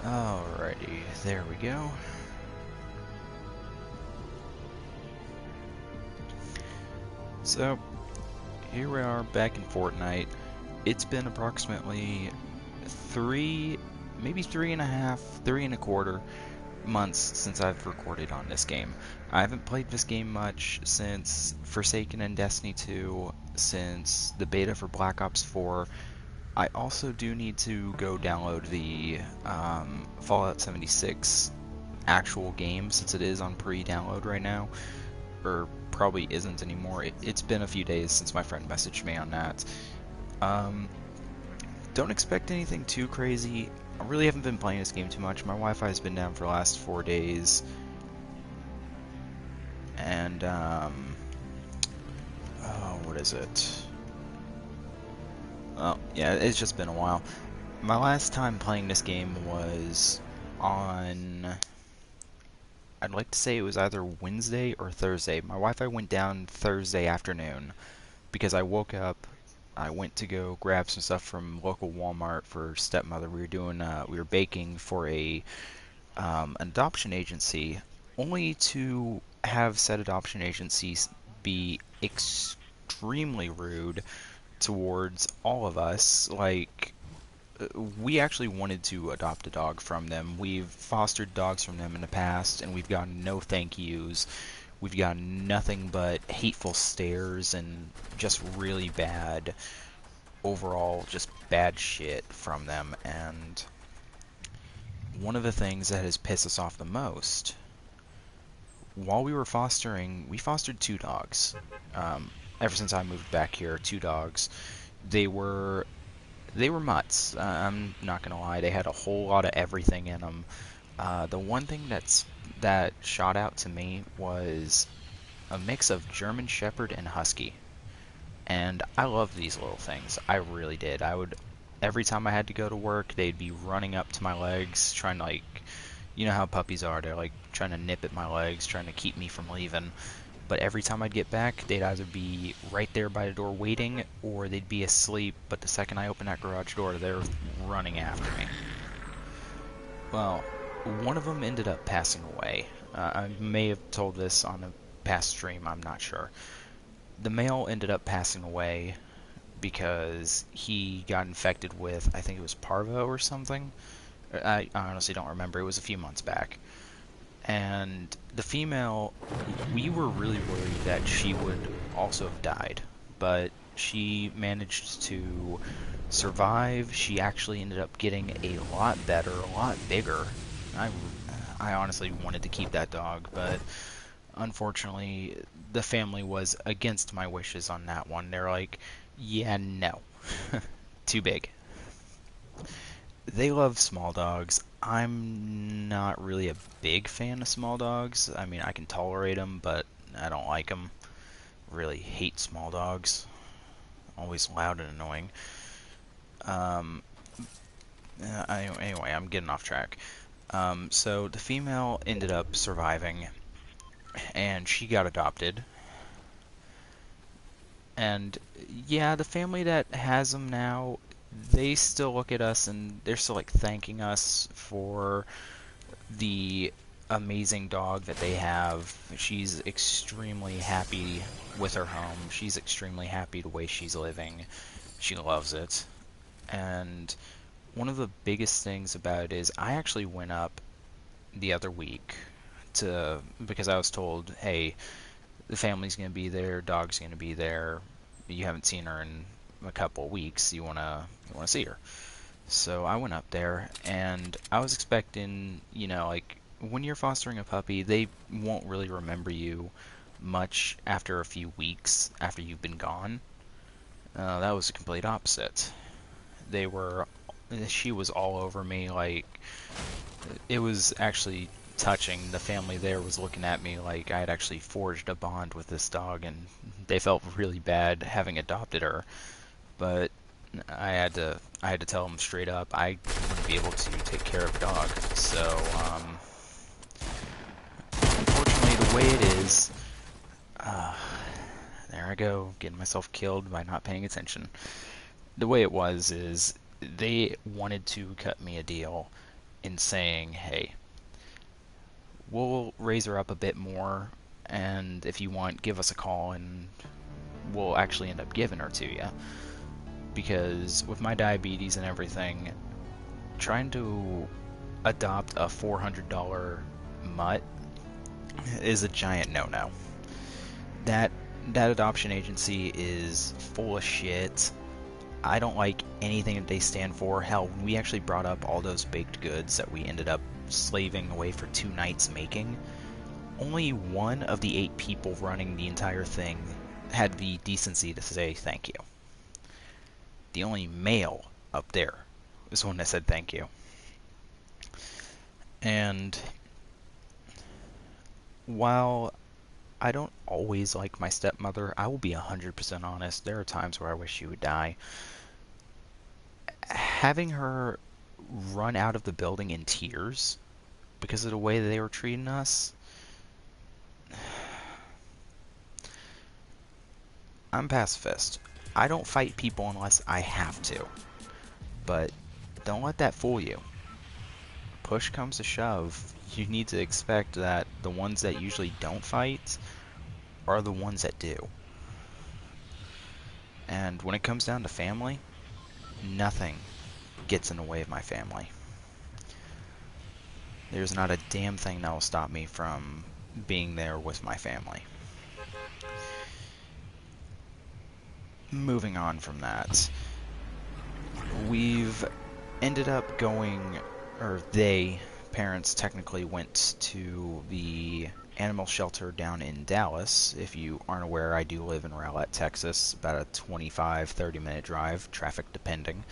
Alrighty, there we go. So, here we are back in Fortnite. It's been approximately maybe 3.5, 3.25 months since I've recorded on this game. I haven't played this game much since Forsaken and Destiny 2, since the beta for Black Ops 4. I also do need to go download the Fallout 76 actual game, since it is on pre-download right now, or probably isn't anymore. It's been a few days since my friend messaged me on that. Um, don't expect anything too crazy. I really haven't been playing this game too much. My Wi-Fi has been down for the last 4 days, and oh, what is it? Oh, yeah, it's just been a while. My last time playing this game was on, I'd like to say it was either Wednesday or Thursday. My Wi-Fi went down Thursday afternoon because I woke up, I went to go grab some stuff from local Walmart for stepmother. We were baking for an adoption agency, only to have said adoption agencies be extremely rude towards all of us. Like, we actually wanted to adopt a dog from them. We've fostered dogs from them in the past, and we've gotten no thank yous. We've gotten nothing but hateful stares and just really bad, overall, just bad shit from them. And one of the things that has pissed us off the most, while we fostered two dogs. Ever since I moved back here, two dogs. They were They were mutts. I'm not gonna lie. They had a whole lot of everything in them. The one thing that shot out to me was a mix of German Shepherd and Husky, and I loved these little things. I really did. Every time I had to go to work, they'd be running up to my legs, trying to, like, you know how puppies are. They're like trying to nip at my legs, trying to keep me from leaving. But every time I'd get back, they'd either be right there by the door waiting, or they'd be asleep, but the second I open that garage door, they're running after me. Well, one of them ended up passing away. I may have told this on a past stream, I'm not sure. The male ended up passing away because he got infected with, I think it was parvo or something. I honestly don't remember. It was a few months back. And the female, we were really worried that she would also have died, but she managed to survive. She actually ended up getting a lot better, a lot bigger. I, I honestly wanted to keep that dog, but unfortunately, the family was against my wishes on that one. They're like, yeah, no, too big. They love small dogs. I'm not really a big fan of small dogs. I mean, I can tolerate them, but I don't like them. Really hate small dogs. Always loud and annoying. Um, anyway, I'm getting off track. So the female ended up surviving, and she got adopted. And yeah, the family that has them now, they still look at us and they're still like thanking us for the amazing dog that they have. She's extremely happy with her home. She's extremely happy the way she's living. She loves it. And one of the biggest things about it is I actually went up the other week because I was told, hey, the family's going to be there, dog's going to be there. You haven't seen her in a couple of weeks. You want to see her. So I went up there, and I was expecting, like, when you're fostering a puppy, they won't really remember you much after a few weeks after you've been gone. That was the complete opposite. They were, she was all over me, like, it was actually touching. The family there was looking at me like I had actually forged a bond with this dog, and they felt really bad having adopted her. But I had to tell them straight up I wouldn't be able to take care of a dog. So unfortunately, the way it is, uh, there I go, getting myself killed by not paying attention. The way it was is they wanted to cut me a deal, in saying, hey, we'll raise her up a bit more, and if you want, give us a call and we'll actually end up giving her to you. Because with my diabetes and everything, trying to adopt a $400 mutt is a giant no-no. That that adoption agency is full of shit. I don't like anything that they stand for. Hell, when we actually brought up all those baked goods that we ended up slaving away for 2 nights making, only one of the 8 people running the entire thing had the decency to say thank you. The only male up there was one that said thank you. And while I don't always like my stepmother, I will be 100% honest, there are times where I wish she would die. Having her run out of the building in tears because of the way that they were treating us, I'm pacifist. I don't fight people unless I have to. But don't let that fool you. Push comes to shove, you need to expect that the ones that usually don't fight are the ones that do. And when it comes down to family, nothing gets in the way of my family. There's not a damn thing that will stop me from being there with my family. Moving on from that, we've ended up going, or parents technically went to the animal shelter down in Dallas. If you aren't aware, I do live in Rowlett, Texas, about a 25-30 minute drive, traffic depending,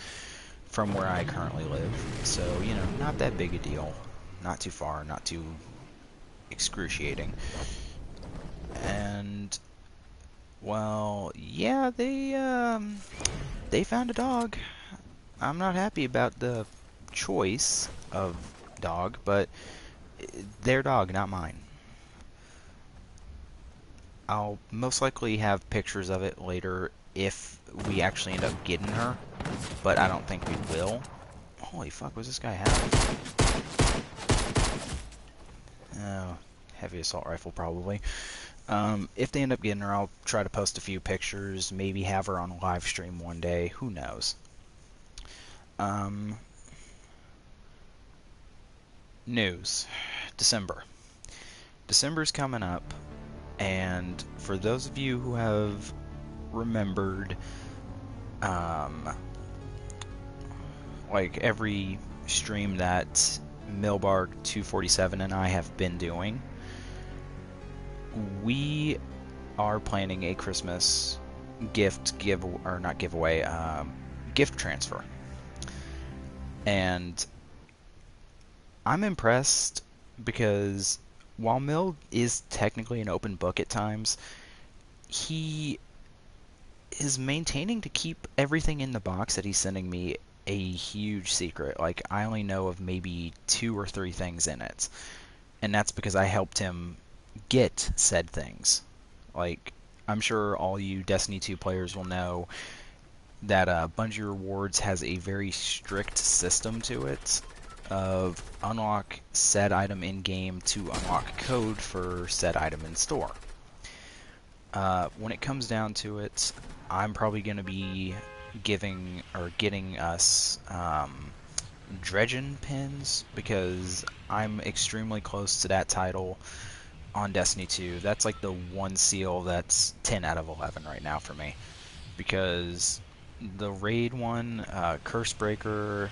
from where I currently live. So, not that big a deal. Not too far, not too excruciating. And, well, yeah, they found a dog. I'm not happy about the choice of dog, but their dog, not mine. I'll most likely have pictures of it later if we actually end up getting her, but I don't think we will. Holy fuck, was this guy have? Oh, heavy assault rifle probably. If they end up getting her, I'll try to post a few pictures, maybe have her on a live stream one day, who knows. News. December's coming up, and for those of you who have remembered, like every stream that Milbark 247 and I have been doing, we are planning a Christmas gift gift transfer. And I'm impressed because while Mill is technically an open book at times, he is maintaining to keep everything in the box that he's sending me a huge secret. Like, I only know of maybe 2 or 3 things in it. And that's because I helped him get said things. Like, I'm sure all you Destiny 2 players will know that Bungie Rewards has a very strict system to it of unlock said item in-game to unlock code for said item in store. When it comes down to it, I'm probably going to be getting us Dredgen pins because I'm extremely close to that title on Destiny 2. That's like the one seal that's 10 out of 11 right now for me, because the raid one, Cursebreaker,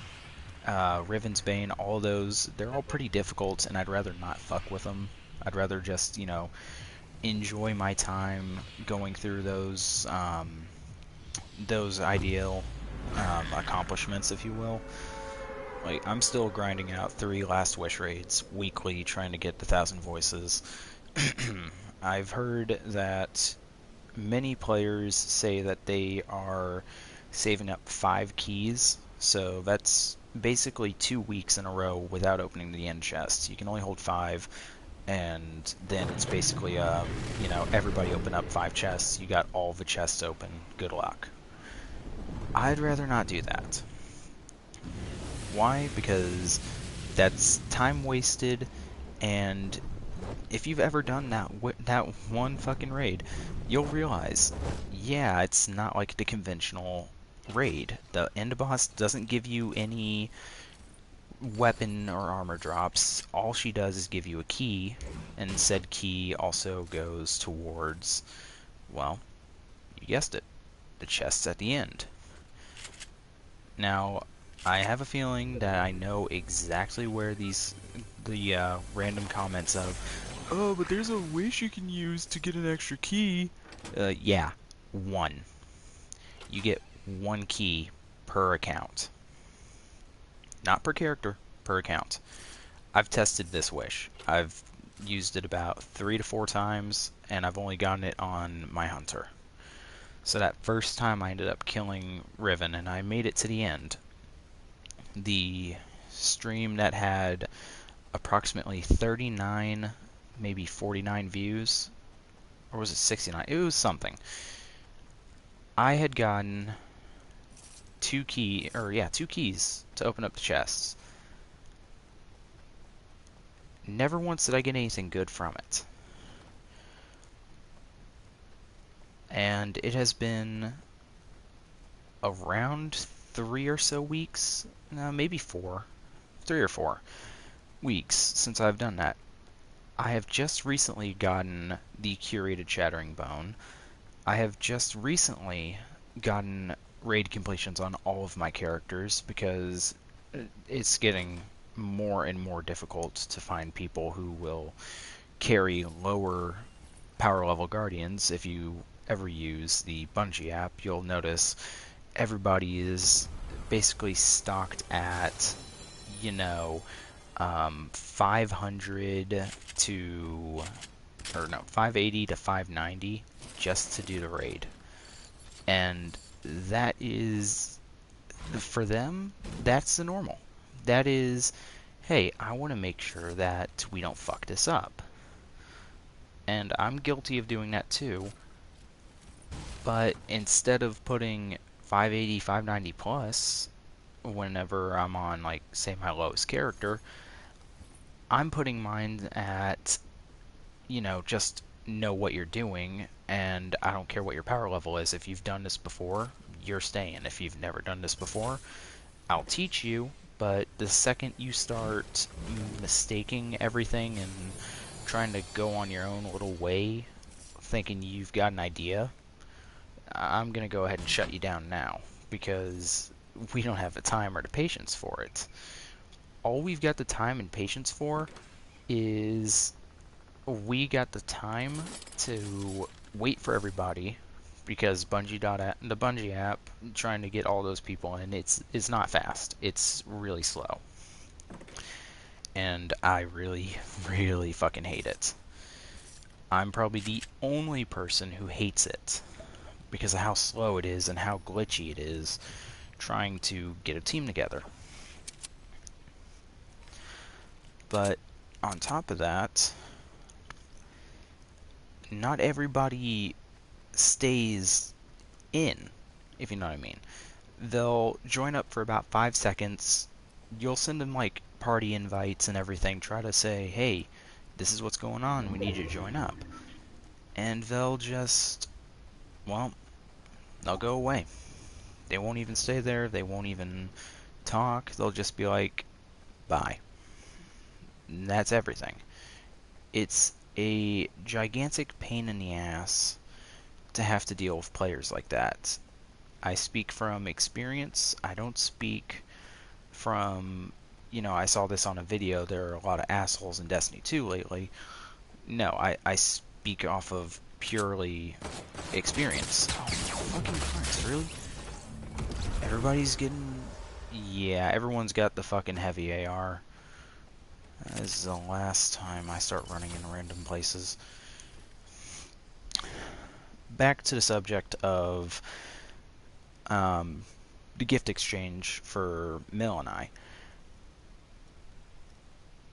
Riven's Bane, all those, they're all pretty difficult, and I'd rather not fuck with them. I'd rather just, enjoy my time going through those ideal accomplishments, if you will. Like, I'm still grinding out 3 Last Wish raids weekly, trying to get the 1,000 voices. I've heard that many players say that they are saving up 5 keys, so that's basically 2 weeks in a row without opening the end chest. You can only hold 5, and then it's basically, everybody open up 5 chests, you got all the chests open, good luck. I'd rather not do that. Why? Because That's time wasted, and if you've ever done that one fucking raid, you'll realize, yeah, it's not like the conventional raid. The end boss doesn't give you any weapon or armor drops. All she does is give you a key, and said key also goes towards, well, you guessed it, the chests at the end. Now, I have a feeling that I know exactly where the random comments of, oh, but there's a wish you can use to get an extra key. Yeah, one. You get one key per account. Not per character, per account. I've tested this wish. I've used it about 3 to 4 times, and I've only gotten it on my hunter. So that first time I ended up killing Riven, and I made it to the end. The stream that had approximately 39, maybe 49 views, or was it 69? It was something. I had gotten two keys to open up the chests. Never once did I get anything good from it. And it has been around 3 or so weeks, no, maybe 4, 3 or 4 weeks since I've done that. I have just recently gotten the curated Shattering Bone. I have just recently gotten raid completions on all of my characters because it's getting more and more difficult to find people who will carry lower power level guardians. If you ever use the Bungie app, you'll notice everybody is basically stocked at, 500 to, or no, 580 to 590 just to do the raid. And that is, for them, that's the normal. That is, hey, I want to make sure that we don't fuck this up. And I'm guilty of doing that too. But instead of putting 580, 590 plus whenever I'm on, like, say, my lowest character, I'm putting mine at, just know what you're doing, and I don't care what your power level is. If you've done this before, you're staying. If you've never done this before, I'll teach you, but the second you start mistaking everything and trying to go on your own little way, thinking you've got an idea, I'm going to go ahead and shut you down now, because we don't have the time or the patience for it. All we've got the time and patience for is we got the time to wait for everybody, because the Bungie app, trying to get all those people in, it's not fast. It's really slow. And I really, really fucking hate it. I'm probably the only person who hates it because of how slow it is and how glitchy it is trying to get a team together. But on top of that, not everybody stays in, if you know what I mean. They'll join up for about 5 seconds. You'll send them, like, party invites and everything. Try to say, hey, this is what's going on. We need you to join up. And they'll just, well, they'll go away. They won't even stay there. They won't even talk. They'll just be like, bye. And that's everything. It's a gigantic pain in the ass to have to deal with players like that. I speak from experience. I don't speak from, I saw this on a video. There are a lot of assholes in Destiny 2 lately. No, I speak off of purely experience. Oh, fucking Christ, really? Everybody's getting... Yeah, everyone's got the fucking heavy AR. This is the last time I start running in random places. Back to the subject of the gift exchange for Mill and I.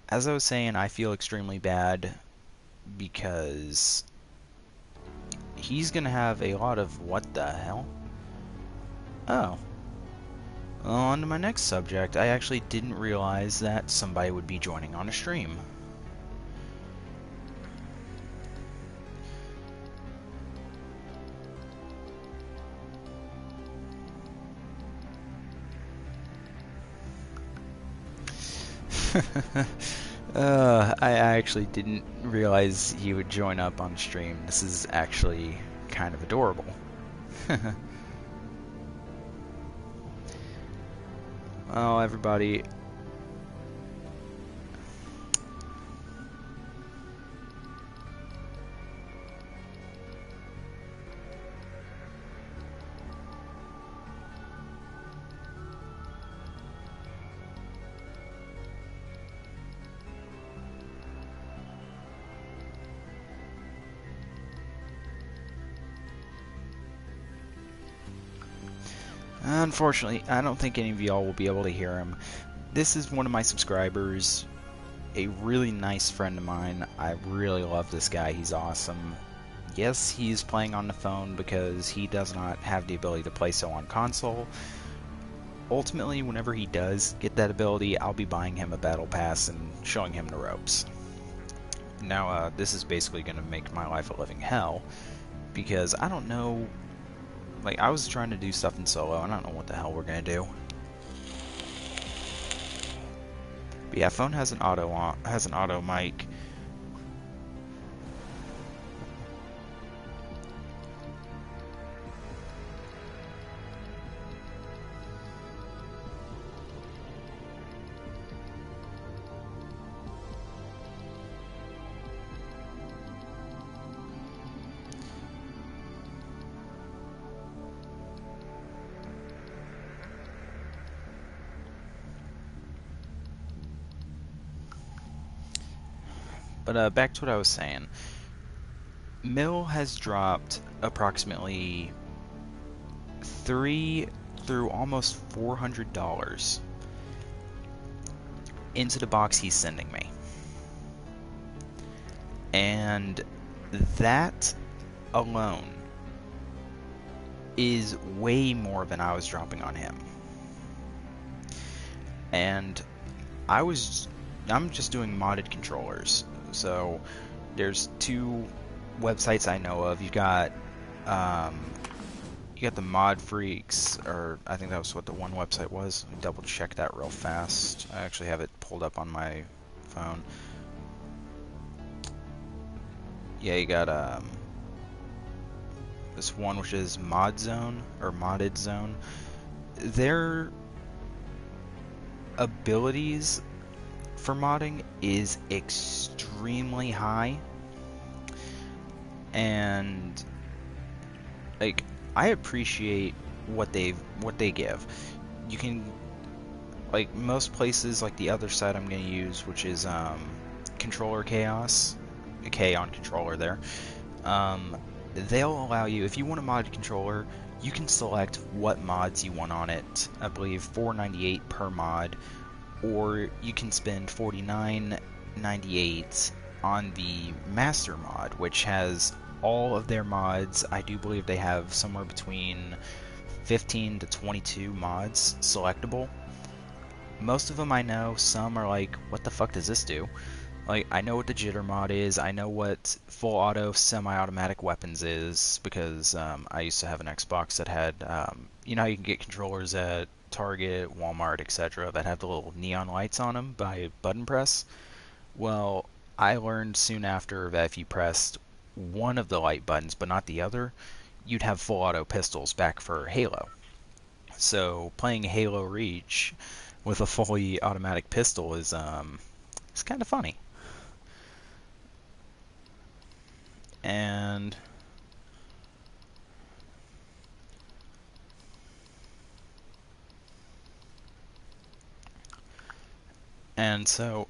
As I was saying, I feel extremely bad because he's gonna have a lot of what the hell? Oh. On to my next subject, I actually didn't realize that somebody would be joining on a stream. I actually didn't realize he would join up on stream. This is actually kind of adorable. Well, everybody. Unfortunately, I don't think any of y'all will be able to hear him. This is one of my subscribers, a really nice friend of mine. I really love this guy. He's awesome. Yes, he's playing on the phone because he does not have the ability to play so on console. Ultimately, whenever he does get that ability, I'll be buying him a battle pass and showing him the ropes. Now, this is basically going to make my life a living hell because I don't know. Like, I was trying to do stuff in solo, and I don't know what the hell we're gonna do. But yeah, phone has an auto mic. But back to what I was saying. Mill has dropped approximately $300 through almost $400 into the box he's sending me. And that alone is way more than I was dropping on him. And I'm just doing modded controllers. So there's two websites I know of. You got the Mod Freaks, or I think that was what the one website was. Let me double check that real fast. I actually have it pulled up on my phone. Yeah, you got this one which is Mod Zone or Modded Zone. Their abilities for modding is extremely high, and like I appreciate what they give. You can, like most places, like the other site I'm going to use, which is Controller Chaos, a K on controller there. They'll allow you, if you want a modded controller, you can select what mods you want on it. I believe $4.98 per mod, or you can spend $49.98 on the Master mod, which has all of their mods. I do believe they have somewhere between 15 to 22 mods selectable. Most of them I know. Some are like, what the fuck does this do? Like, I know what the jitter mod is. I know what full auto semi-automatic weapons is because I used to have an Xbox that had, you know how you can get controllers at Target, Walmart, etc. that have the little neon lights on them by button press? Well, I learned soon after that if you pressed one of the light buttons but not the other, you'd have full auto pistols back for Halo. So playing Halo Reach with a fully automatic pistol is it's kind of funny. And so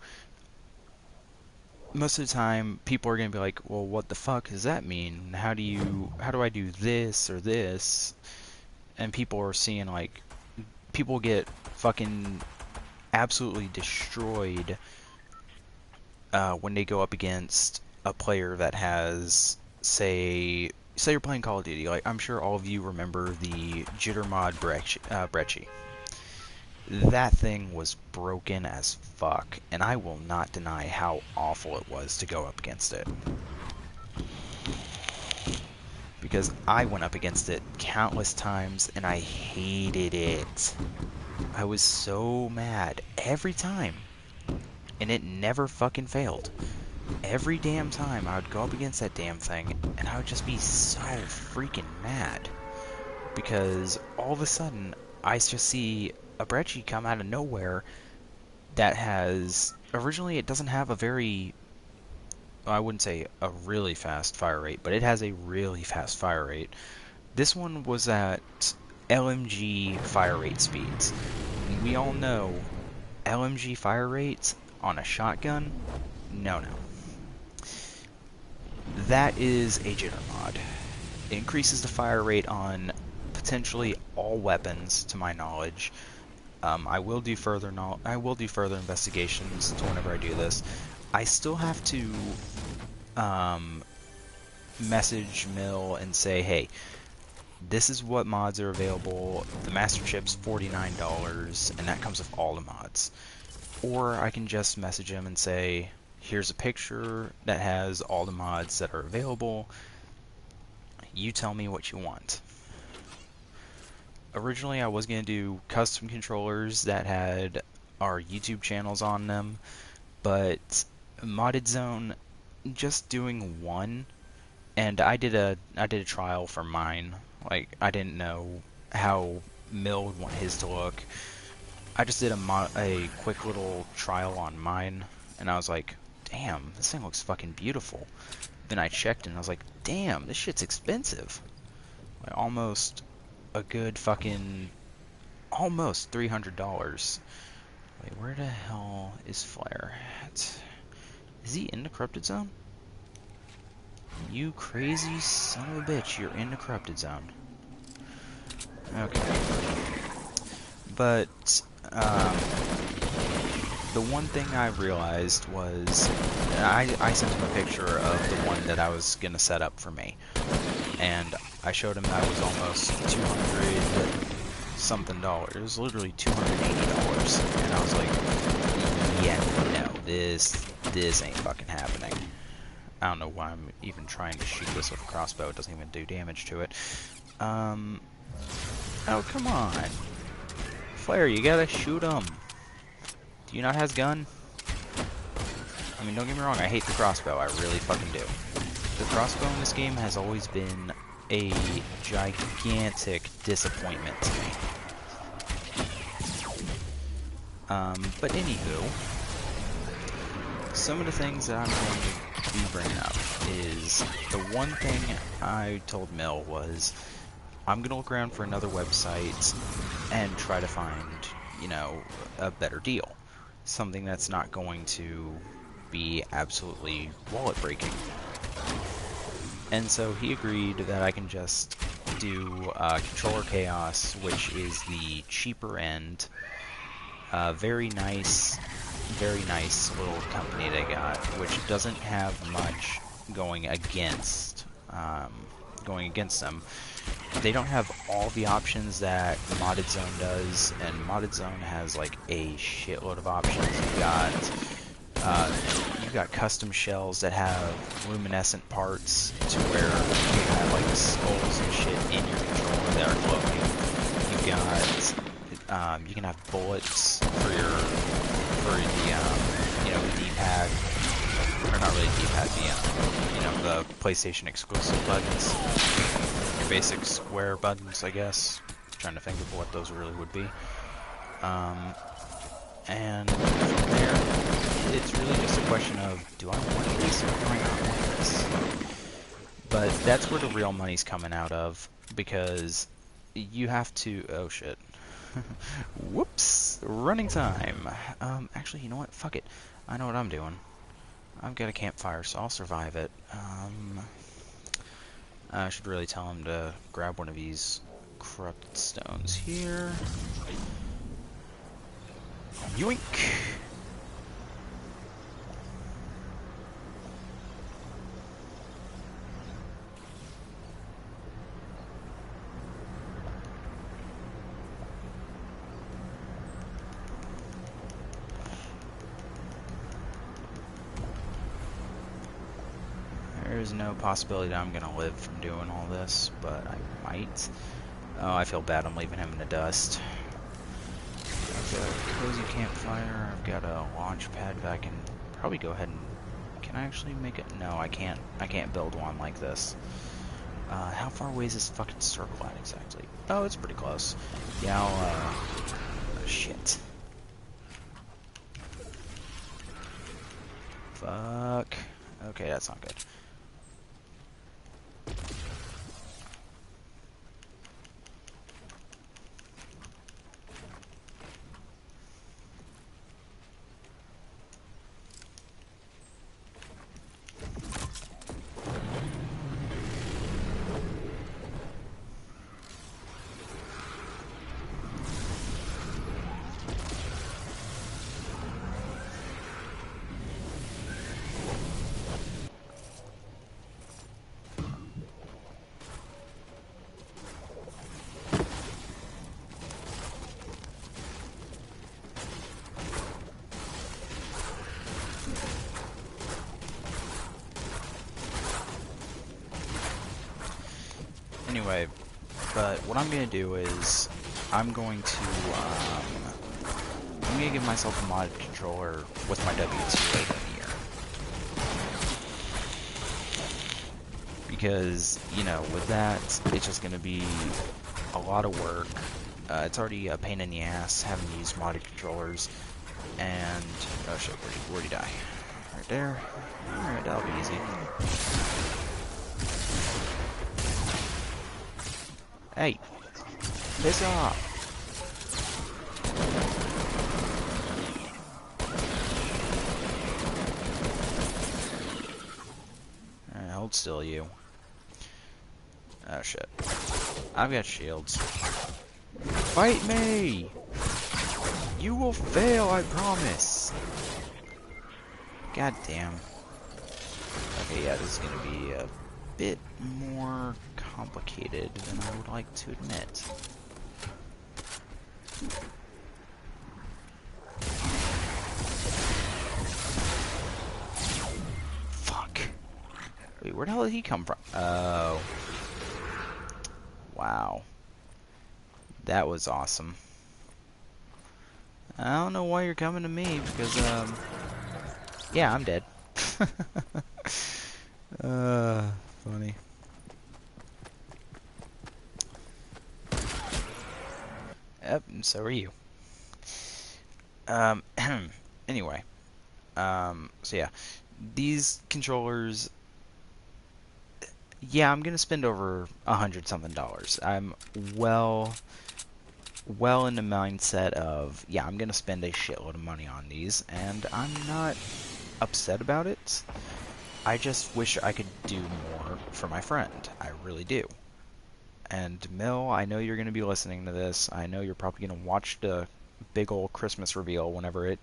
most of the time people are going to be like, well, what the fuck does that mean? How do I do this or this? And people are seeing, like, people get fucking absolutely destroyed when they go up against a player that has, say you're playing Call of Duty. Like, I'm sure all of you remember the jitter mod Brecci. That thing was broken as fuck, and I will not deny how awful it was to go up against it. Because I went up against it countless times, and I hated it. I was so mad every time, and it never fucking failed. Every damn time I would go up against that damn thing, and I would just be so freaking mad. Because all of a sudden, I just see a Brecci come out of nowhere that has... Originally, it doesn't have a very... Well, I wouldn't say a really fast fire rate, but it has a really fast fire rate. This one was at LMG fire rate speeds. And we all know LMG fire rates on a shotgun? No. That is a jitter mod. It increases the fire rate on potentially all weapons, to my knowledge. I will do further investigations to whenever I do this. I still have to message Mill and say, hey, this is what mods are available. The Master Chip's $49, and that comes with all the mods. Or I can just message him and say, here's a picture that has all the mods that are available. You tell me what you want. Originally, I was going to do custom controllers that had our YouTube channels on them, but Modded Zone, just doing one, and I did a trial for mine. Like, I didn't know how Mill would want his to look. I just did a quick little trial on mine, and I was like, damn, this thing looks fucking beautiful. Then I checked and I was like, damn, this shit's expensive. Like, almost a good fucking... almost $300. Wait, where the hell is Flare at? Is he in the Corrupted Zone? You crazy son of a bitch, you're in the Corrupted Zone. Okay. But, the one thing I realized was, I sent him a picture of the one that I was going to set up for me. And I showed him that was almost 200 something dollars. It was literally $280. And I was like, yeah, no, this ain't fucking happening. I don't know why I'm even trying to shoot this with a crossbow. It doesn't even do damage to it. Oh, come on. Flare, you gotta shoot him. Do you not have gun? I mean, don't get me wrong, I hate the crossbow. I really fucking do. The crossbow in this game has always been a gigantic disappointment to me. But anywho, some of the things that I'm going to be bringing up is the one thing I told Mill was I'm going to look around for another website and try to find, you know, a better deal. Something that's not going to be absolutely wallet-breaking. And so he agreed that I can just do Controller Chaos, which is the cheaper end. Very nice little company they got, which doesn't have much going against them. They don't have all the options that Modded Zone does, and Modded Zone has like a shitload of options. You've got custom shells that have luminescent parts to where you have like skulls and shit in your controller that are glowing. You've got you can have bullets for the the D-pad, or not really D-pad, the PlayStation exclusive buttons, your basic square buttons, I guess. I'm trying to think of what those really would be. And from there, it's really just a question of, do I want this or do I not want this? But that's where the real money's coming out of, because you have to... Oh, shit. Whoops! Running time! Actually, you know what? Fuck it. I know what I'm doing. I've got a campfire, so I'll survive it. I should really tell him to grab one of these corrupted stones here. Yoink! there's no possibility that I'm gonna live from doing all this, but I might. Oh, I feel bad I'm leaving him in the dust. I've got a cozy campfire, I've got a launch pad that I can probably go ahead and... Can I actually make it? No, I can't. I can't build one like this. How far away is this fucking circle at exactly? Oh, it's pretty close. Yeah, I'll, oh, shit. Fuck. Okay, that's not good. Anyway, but what I'm gonna do is I'm gonna give myself a modded controller with my W2 later in the year. Because, you know, with that, it's just gonna be a lot of work. It's already a pain in the ass having to use modded controllers. And, oh shit, where'd he die? Right there. Alright, that'll be easy. Hey! Piss off! Alright, hold still, you. Oh shit. I've got shields. Fight me! You will fail, I promise! God damn. Okay, yeah, this is gonna be a bit more complicated than I would like to admit. Fuck. Wait, where the hell did he come from? Oh. Wow. That was awesome. I don't know why you're coming to me, because, yeah, I'm dead. Funny. Yep, and so are you. Anyway. So yeah. These controllers... Yeah, I'm gonna spend over $100-something. I'm well in the mindset of, yeah, I'm gonna spend a shitload of money on these, and I'm not upset about it. I just wish I could do more for my friend. I really do. And Mill, I know you're gonna be listening to this. I know you're probably gonna watch the big old Christmas reveal whenever it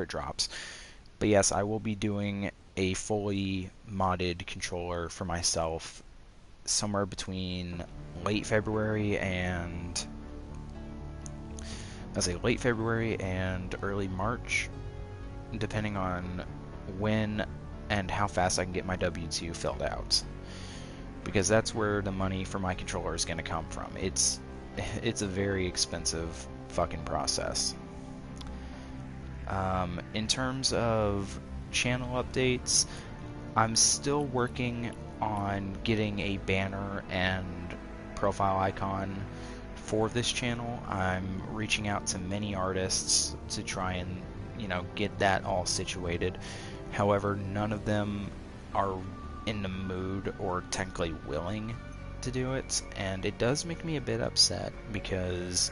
drops. But yes, I will be doing a fully modded controller for myself somewhere between late February and early March, depending on when and how fast I can get my W2 filled out. Because that's where the money for my controller is going to come from. It's a very expensive fucking process. In terms of channel updates, I'm still working on getting a banner and profile icon for this channel. I'm reaching out to many artists to try and, you know, get that all situated. However, none of them are in the mood or technically willing to do it, and it does make me a bit upset because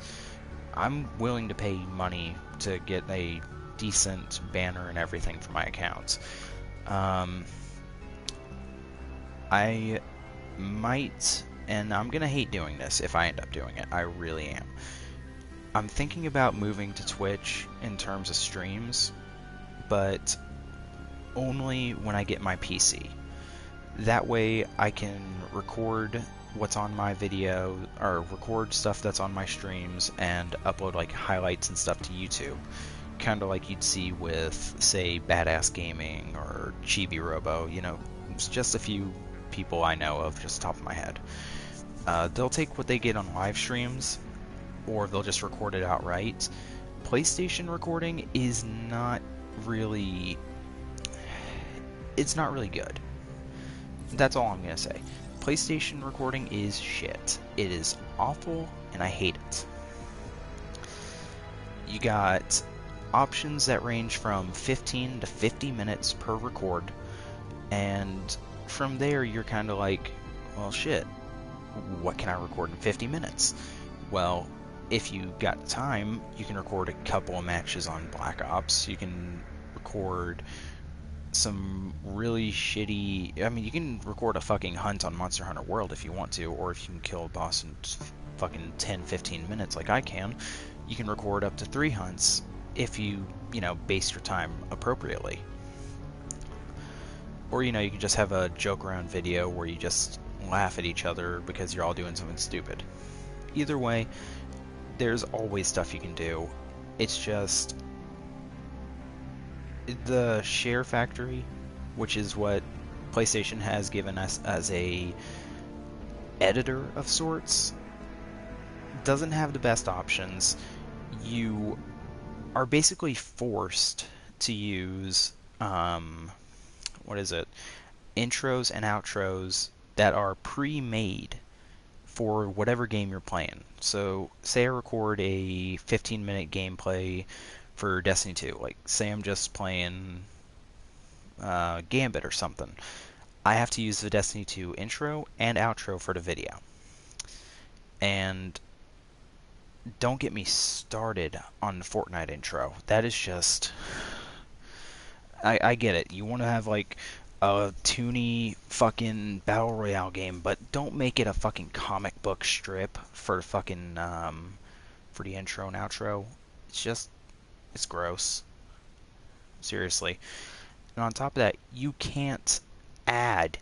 I'm willing to pay money to get a decent banner and everything for my account. I might, and I'm gonna hate doing this if I end up doing it, I really am. I'm thinking about moving to Twitch in terms of streams, but only when I get my PC. That way I can record what's on my video, or record stuff that's on my streams, and upload like highlights and stuff to YouTube. Kinda like you'd see with, say, Badass Gaming or Chibi Robo, you know, it's just a few people I know of, just top of my head. They'll take what they get on live streams, or they'll just record it outright. PlayStation recording is not really... It's not really good. That's all I'm gonna say. PlayStation recording is shit. It is awful, and I hate it. You got options that range from 15 to 50 minutes per record, and from there you're kind of like, well, shit, what can I record in 50 minutes? Well, if you got the time, you can record a couple of matches on Black Ops. You can record some really shitty... I mean, you can record a fucking hunt on Monster Hunter World if you want to, or if you can kill a boss in fucking 10-15 minutes like I can, you can record up to 3 hunts if you, base your time appropriately. Or, you can just have a joke around video where you just laugh at each other because you're all doing something stupid. Either way, there's always stuff you can do. It's just... the share factory, which is what PlayStation has given us as a editor of sorts, doesn't have the best options. You are basically forced to use intros and outros that are pre-made for whatever game you're playing. So say I record a 15-minute gameplay for Destiny 2. Like, say I'm just playing Gambit or something. I have to use the Destiny 2 intro and outro for the video. And don't get me started on the Fortnite intro. That is just... I get it. You want to have, like, a toony fucking Battle Royale game, but don't make it a fucking comic book strip for fucking, for the intro and outro. It's gross. Seriously. And on top of that, you can't add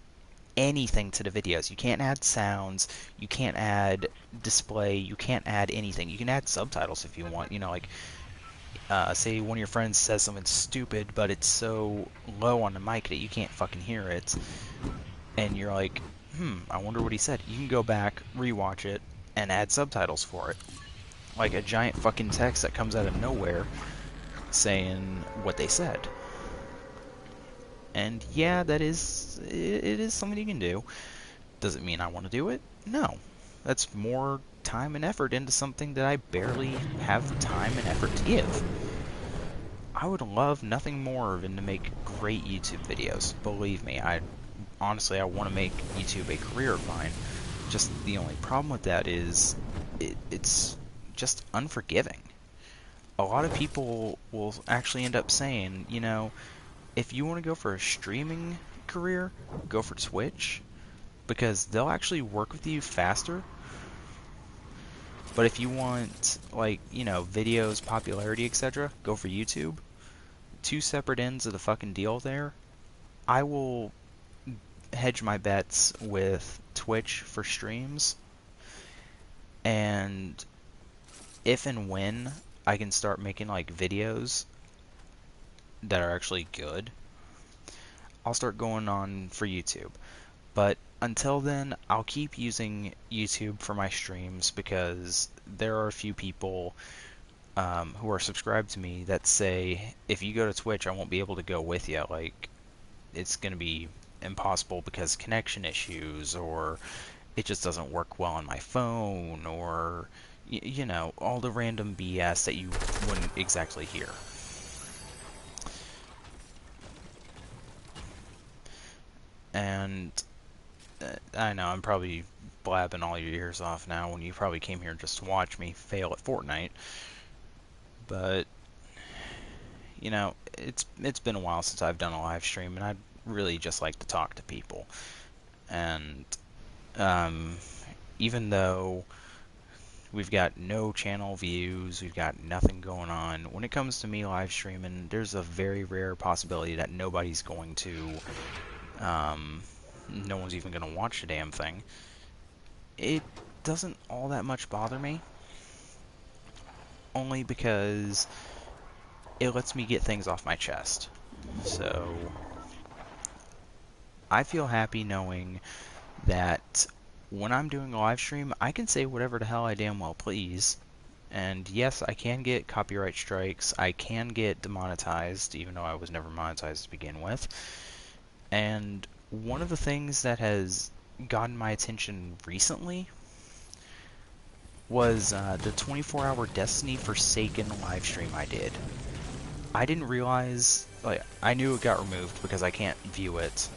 anything to the videos. You can't add sounds, you can't add display, you can't add anything. You can add subtitles if you want, say one of your friends says something stupid, but it's so low on the mic that you can't fucking hear it, and you're like, I wonder what he said. You can go back, rewatch it, and add subtitles for it. Like a giant fucking text that comes out of nowhere saying what they said. And yeah, it is something you can do. Does it mean I want to do it? No. That's more time and effort into something that I barely have the time and effort to give. I would love nothing more than to make great YouTube videos. Believe me, honestly, I want to make YouTube a career of mine. Just the only problem with that is it's just unforgiving. A lot of people will actually end up saying, if you want to go for a streaming career, go for Twitch, because they'll actually work with you faster. But if you want, videos, popularity, etc., go for YouTube. Two separate ends of the fucking deal there. I will hedge my bets with Twitch for streams. And if and when I can start making, videos that are actually good, I'll start going on for YouTube. But until then, I'll keep using YouTube for my streams because there are a few people who are subscribed to me that say, if you go to Twitch, I won't be able to go with you. Like, it's going to be impossible because connection issues, or it just doesn't work well on my phone, or, all the random BS that you wouldn't exactly hear. And I know I'm probably blabbing all your ears off now when you probably came here just to watch me fail at Fortnite. But it's been a while since I've done a live stream, and I'd really just like to talk to people. And even though we've got no channel views, we've got nothing going on, when it comes to me live streaming, there's a very rare possibility that nobody's going to no one's even going to watch the damn thing. It doesn't all that much bother me, only because it lets me get things off my chest. So I feel happy knowing that when I'm doing a live stream, I can say whatever the hell I damn well please. And yes, I can get copyright strikes. I can get demonetized, even though I was never monetized to begin with. And one of the things that has gotten my attention recently was the 24-hour Destiny Forsaken live stream I did. I didn't realize, like, I knew it got removed because I can't view it,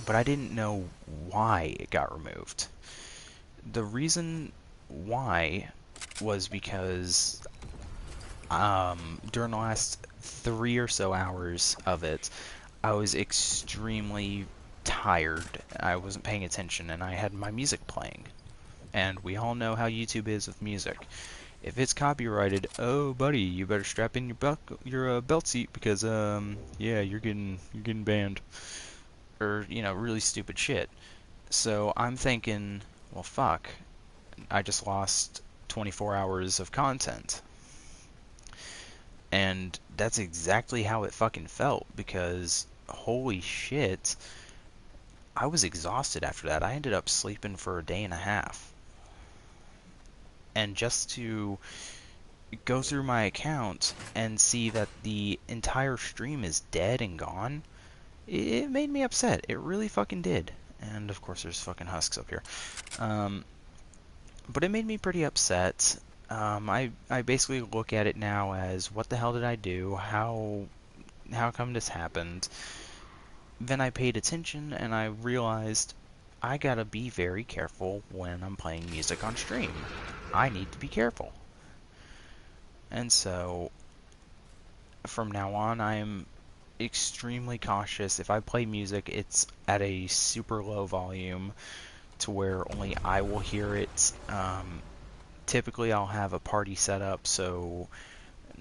but I didn't know why it got removed. The reason why was because during the last 3 or so hours of it, I was extremely tired. I wasn't paying attention, and I had my music playing. And we all know how YouTube is with music. If it's copyrighted, oh buddy, you better strap in your belt seat because yeah, you're getting banned, or really stupid shit. So I'm thinking, well, fuck, I just lost 24 hours of content. And that's exactly how it fucking felt, because holy shit, I was exhausted after that. I ended up sleeping for a day and a half. And just to go through my account and see that the entire stream is dead and gone, it made me upset. It really fucking did. And of course there's fucking husks up here. But it made me pretty upset. I basically look at it now as, what the hell did I do? How come this happened? Then I paid attention and I realized I gotta be very careful when I'm playing music on stream. I need to be careful. And so from now on, I'm extremely cautious. If I play music, it's at a super low volume to where only I will hear it. Typically I'll have a party set up, so,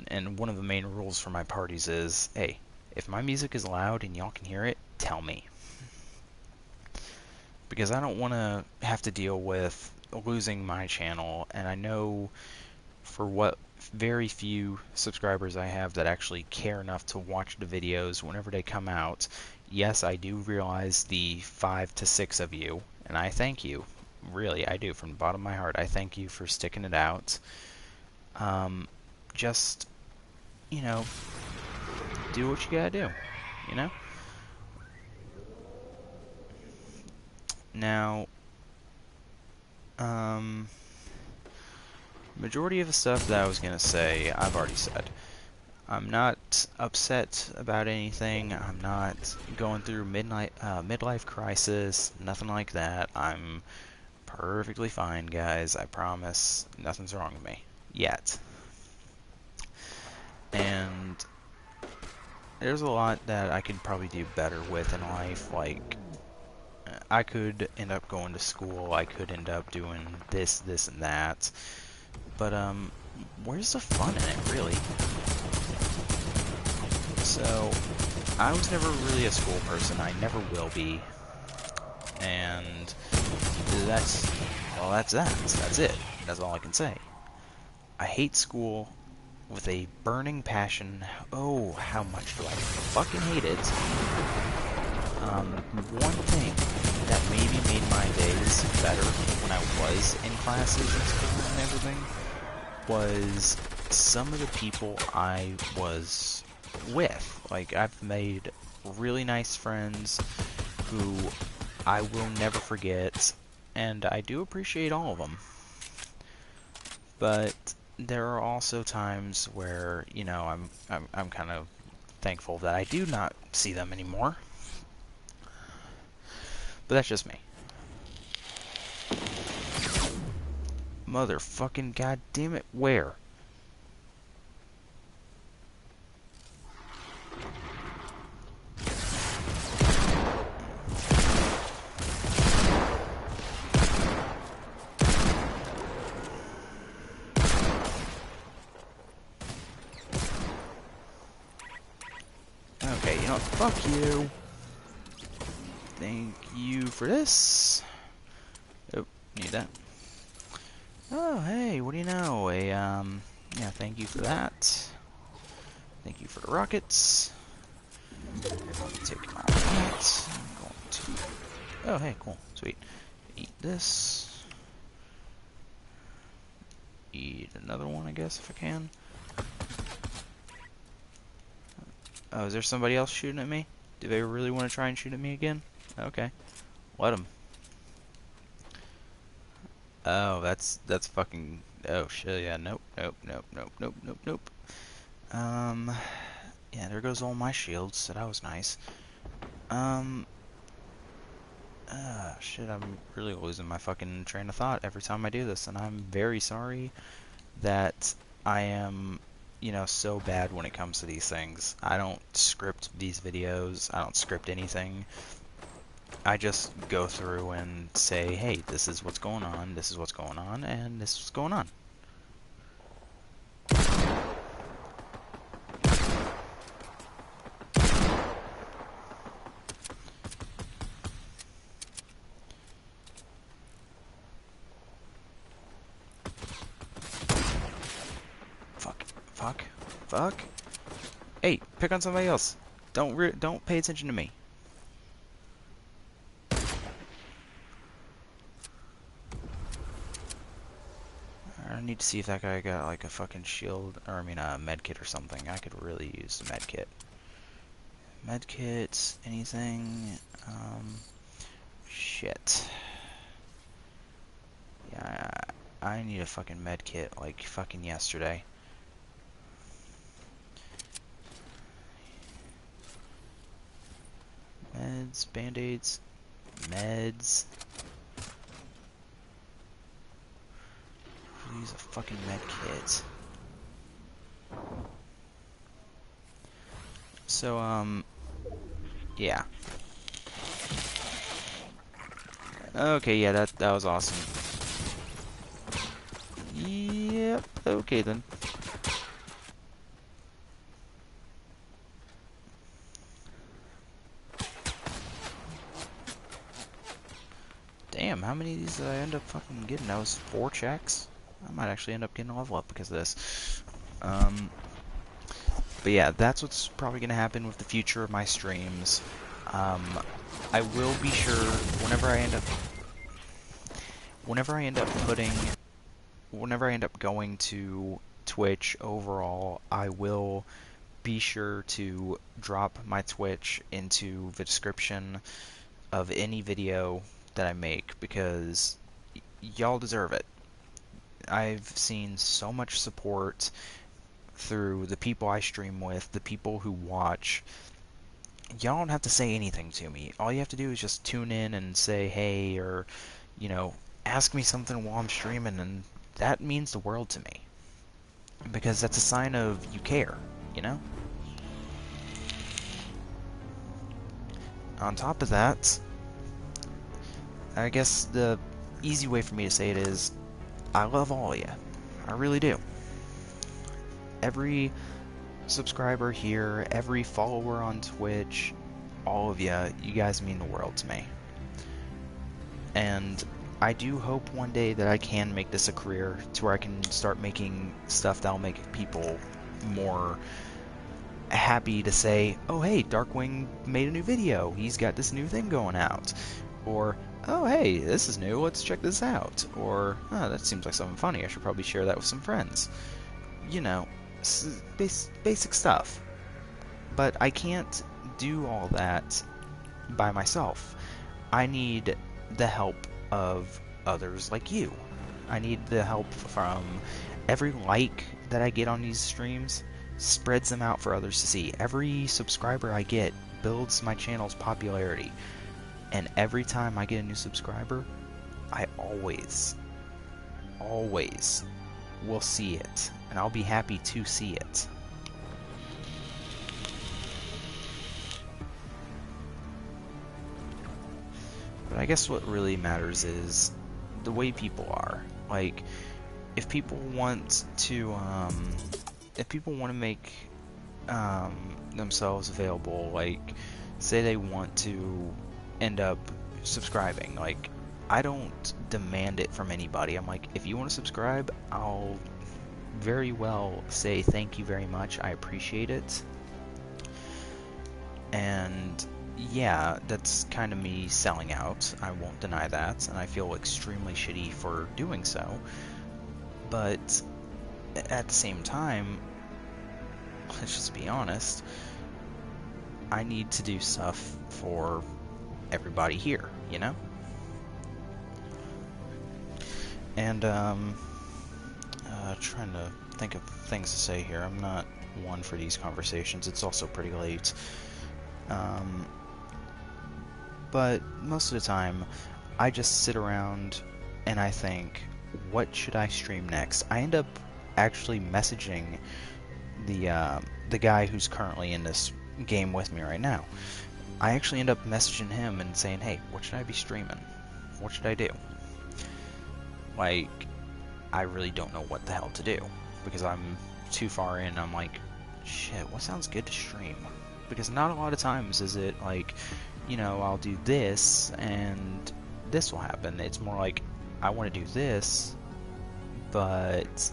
and one of the main rules for my parties is, hey, if my music is loud and y'all can hear it, tell me. Because I don't want to have to deal with losing my channel, and I know for what very few subscribers I have that actually care enough to watch the videos whenever they come out, yes, I do realize the 5 to 6 of you, and I thank you. Really, I do. From the bottom of my heart, I thank you for sticking it out. Just, do what you gotta do, Now, majority of the stuff that I was gonna say, I've already said. I'm not upset about anything. I'm not going through midlife crisis, nothing like that. I'm perfectly fine, guys. I promise. Nothing's wrong with me. Yet. And there's a lot that I could probably do better with in life. Like, I could end up going to school. I could end up doing this, and that. But, where's the fun in it, really? So, I was never really a school person. I never will be. And that's it. That's all I can say. I hate school with a burning passion. Oh, how much do I fucking hate it. One thing that maybe made my days better when I was in classes and school and everything was some of the people I was with. Like, I've made really nice friends who I will never forget, and I do appreciate all of them. But there are also times where, I'm kind of thankful that I do not see them anymore. But that's just me. Motherfucking goddamn it, where? Okay, fuck you. Thank you for this. Oh, need that. Oh, hey, what do you know? Yeah, thank you for that. Thank you for the rockets. Take all that. Two. Oh, hey, cool. Sweet. Eat this. Eat another one, I guess, if I can. Oh, is there somebody else shooting at me? Do they really want to try and shoot at me again? Okay. Let them. Oh, that's fucking... Oh, shit, yeah, nope, nope, nope, nope, nope, nope, nope. Yeah, there goes all my shields, so that was nice. Shit, I'm really losing my fucking train of thought every time I do this, and I'm very sorry that I am, you know, so bad when it comes to these things. I don't script these videos, I don't script anything. I just go through and say, hey, this is what's going on, this is what's going on, and this is what's going on. Fuck, fuck, fuck. Hey, pick on somebody else. Don't pay attention to me. I need to see if that guy got like a fucking shield, or I mean a med kit or something. I could really use a med kit. Med kits, anything? Shit. Yeah, I need a fucking med kit like fucking yesterday. Meds, band-aids, meds. Use a fucking med kit. So, yeah. Okay, yeah, that was awesome. Yep, okay then. Damn, how many of these did I end up fucking getting? That was 4 checks? I might actually end up getting a level up because of this. But yeah, that's what's probably going to happen with the future of my streams. I will be sure whenever I end up going to Twitch overall, I will be sure to drop my Twitch into the description of any video that I make because y'all deserve it. I've seen so much support through the people I stream with, the people who watch. Y'all don't have to say anything to me. All you have to do is just tune in and say hey, or, you know, ask me something while I'm streaming, and that means the world to me. Because that's a sign of you care, you know? On top of that, I guess the easy way for me to say it is, I love all of you. I really do. Every subscriber here, every follower on Twitch, all of you, you guys mean the world to me. And I do hope one day that I can make this a career to where I can start making stuff that'll make people more happy to say, oh hey, Darkwing made a new video, he's got this new thing going out. Or, oh hey, this is new, let's check this out. Or, oh, that seems like something funny, I should probably share that with some friends. You know, basic stuff. But I can't do all that by myself. I need the help of others like you. I need the help from every like that I get on these streams spreads them out for others to see. Every subscriber I get builds my channel's popularity. And every time I get a new subscriber, I always will see it. And I'll be happy to see it. But I guess what really matters is the way people are. Like, if people want to make themselves available, like, say they want to end up subscribing, like, I don't demand it from anybody. I'm like, if you want to subscribe, I'll very well say thank you very much, I appreciate it. And yeah, that's kind of me selling out. I won't deny that, and I feel extremely shitty for doing so. But at the same time, let's just be honest, I need to do stuff for everybody here, you know? And, trying to think of things to say here. I'm not one for these conversations. It's also pretty late. But most of the time, I just sit around and I think, what should I stream next? I end up actually messaging the guy who's currently in this game with me right now. I actually end up messaging him and saying, hey, what should I be streaming? What should I do? Like, I really don't know what the hell to do, because I'm too far in. I'm like, shit, what sounds good to stream? Because not a lot of times is it like, you know, I'll do this and this will happen. It's more like, I want to do this, but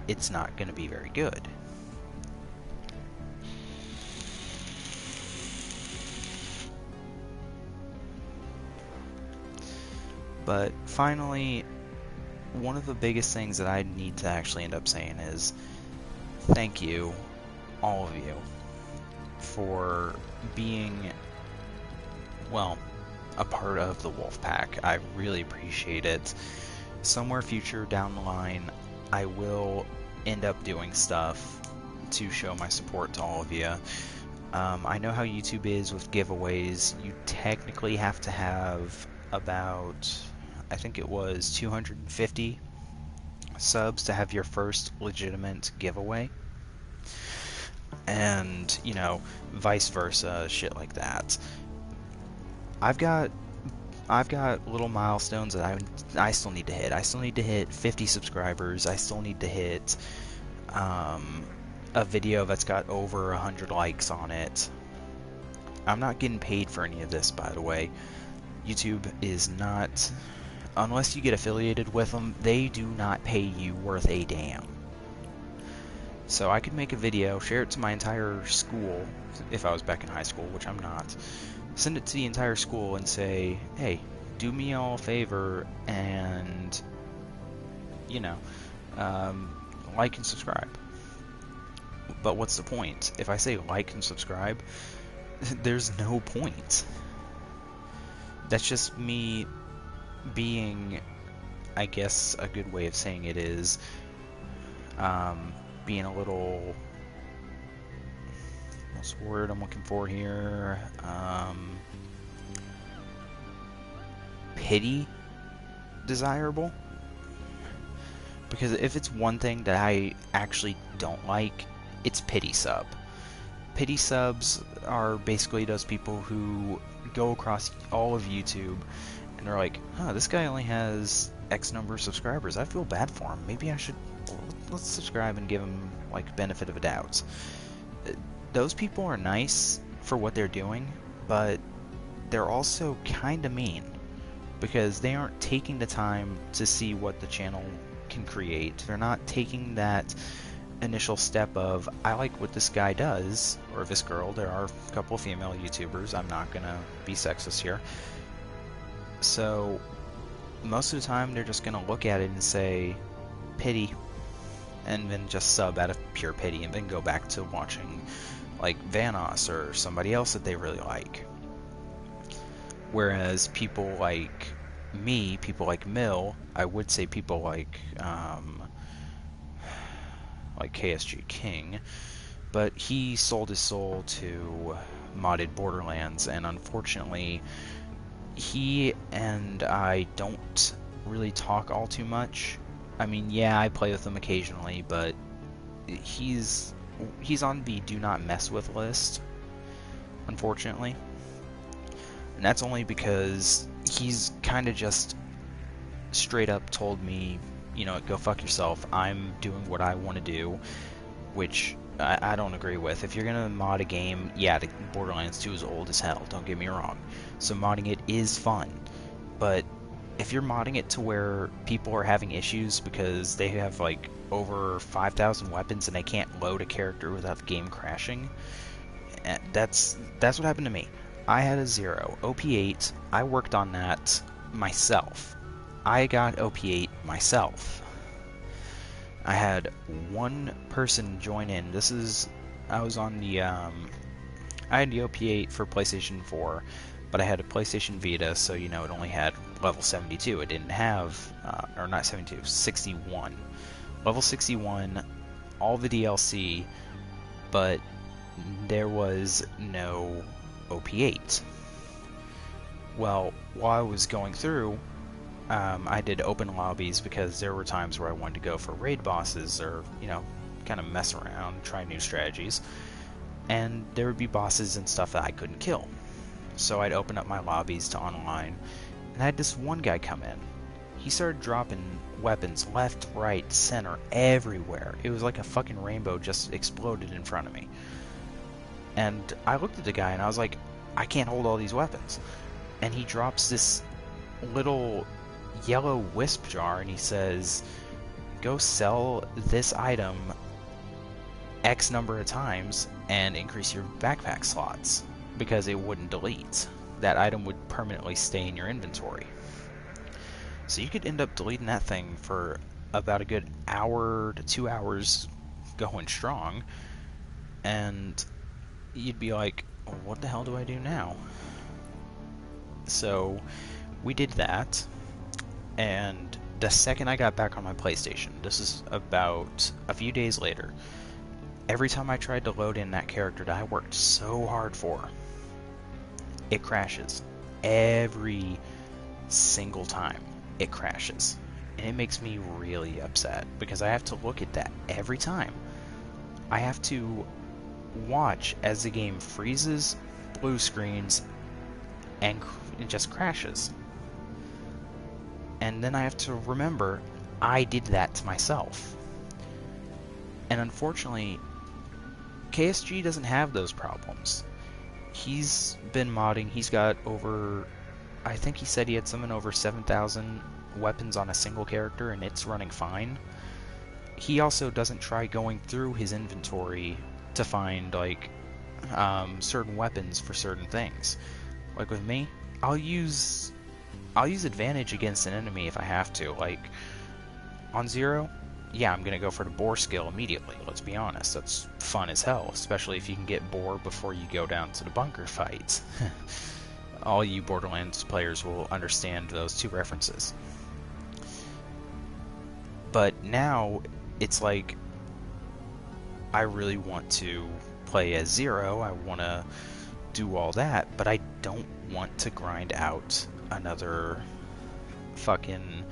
it's not going to be very good. But finally, one of the biggest things that I need to actually end up saying is thank you, all of you, for being, well, a part of the Wolfpack. I really appreciate it. Somewhere future down the line, I will end up doing stuff to show my support to all of you. I know how YouTube is with giveaways. You technically have to have about, I think it was 250 subs to have your first legitimate giveaway. And, you know, vice versa, shit like that. I've got little milestones that I still need to hit. I still need to hit 50 subscribers. I still need to hit a video that's got over 100 likes on it. I'm not getting paid for any of this, by the way. YouTube is not, unless you get affiliated with them, they do not pay you worth a damn. So I could make a video, share it to my entire school, if I was back in high school, which I'm not. Send it to the entire school and say, hey, do me all a favor and, you know, like and subscribe. But what's the point? If I say like and subscribe, there's no point. That's just me being, I guess a good way of saying it is, being a little, what's the word I'm looking for here? Pity desirable. Because if it's one thing that I actually don't like, it's pity sub. Pity subs are basically those people who go across all of YouTube and they're like, huh, this guy only has X number of subscribers. I feel bad for him. Maybe I should, let's subscribe and give him, like, benefit of a doubt. Those people are nice for what they're doing, but they're also kind of mean, because they aren't taking the time to see what the channel can create. They're not taking that initial step of, I like what this guy does, or this girl. There are a couple of female YouTubers. I'm not gonna be sexist here. So most of the time they're just gonna look at it and say pity, and then just sub out of pure pity, and then go back to watching like Vanos or somebody else that they really like. Whereas people like me, people like Mill, I would say people like KSG King, but he sold his soul to modded Borderlands, and unfortunately he and I don't really talk all too much. I mean, yeah, I play with him occasionally, but he's on the do not mess with list, unfortunately. And that's only because he's kind of just straight up told me, you know, go fuck yourself. I'm doing what I want to do, which I don't agree with. If you're gonna mod a game, yeah, the Borderlands 2 is old as hell, don't get me wrong. So modding it is fun, but if you're modding it to where people are having issues because they have like over 5,000 weapons and they can't load a character without the game crashing, that's what happened to me. I had a 0. OP8, I worked on that myself. I got OP8 myself. I had one person join in. I was on the, I had the OP8 for PlayStation 4, but I had a PlayStation Vita, so, you know, it only had level 72. It didn't have, or not 72, 61. Level 61, all the DLC, but there was no OP8. Well, while I was going through, I did open lobbies because there were times where I wanted to go for raid bosses or, you know, kind of mess around, try new strategies. And there would be bosses and stuff that I couldn't kill. So I'd open up my lobbies to online, and I had this one guy come in. He started dropping weapons left, right, center, everywhere. It was like a fucking rainbow just exploded in front of me. And I looked at the guy and I was like, I can't hold all these weapons. And he drops this little yellow wisp jar and he says, go sell this item X number of times and increase your backpack slots, because it wouldn't delete. That item would permanently stay in your inventory. So you could end up deleting that thing for about a good hour to 2 hours going strong, and you'd be like, what the hell do I do now? So we did that, and the second I got back on my PlayStation, this is about a few days later, every time I tried to load in that character that I worked so hard for, it crashes. Every single time it crashes. And it makes me really upset because I have to look at that every time. I have to watch as the game freezes, blue screens, and it just crashes. And then I have to remember I did that to myself. And unfortunately, KSG doesn't have those problems. He's been modding. He's got over, I think he said he had something over 7,000 weapons on a single character, and it's running fine. He also doesn't try going through his inventory to find, like, certain weapons for certain things. Like with me, I'll use advantage against an enemy if I have to. Like, on 0, yeah, I'm gonna go for the boar skill immediately. Let's be honest, that's fun as hell, especially if you can get boar before you go down to the bunker fights. All you Borderlands players will understand those two references. But now, it's like, I really want to play as 0, I want to do all that, but I don't want to grind out another fucking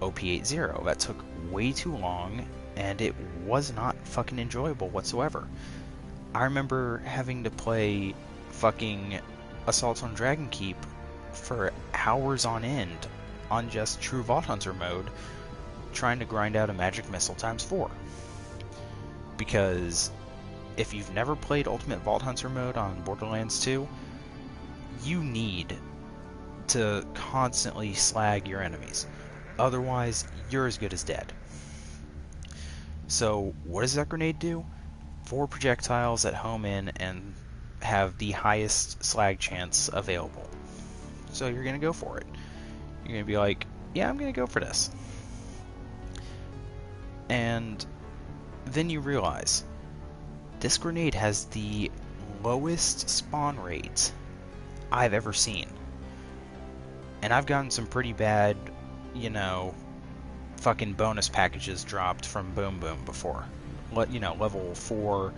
OP80. That took way too long, and it was not fucking enjoyable whatsoever. I remember having to play fucking Assault on Dragon Keep for hours on end on just True Vault Hunter mode, trying to grind out a magic missile ×4. Because if you've never played Ultimate Vault Hunter mode on Borderlands 2, you need to constantly slag your enemies. Otherwise, you're as good as dead. So, what does that grenade do? 4 projectiles that home in and have the highest slag chance available. So you're going to go for it. You're going to be like, yeah, I'm going to go for this. And then you realize, this grenade has the lowest spawn rate I've ever seen. And I've gotten some pretty bad, you know, fucking bonus packages dropped from Boom Boom before. You know, level 4,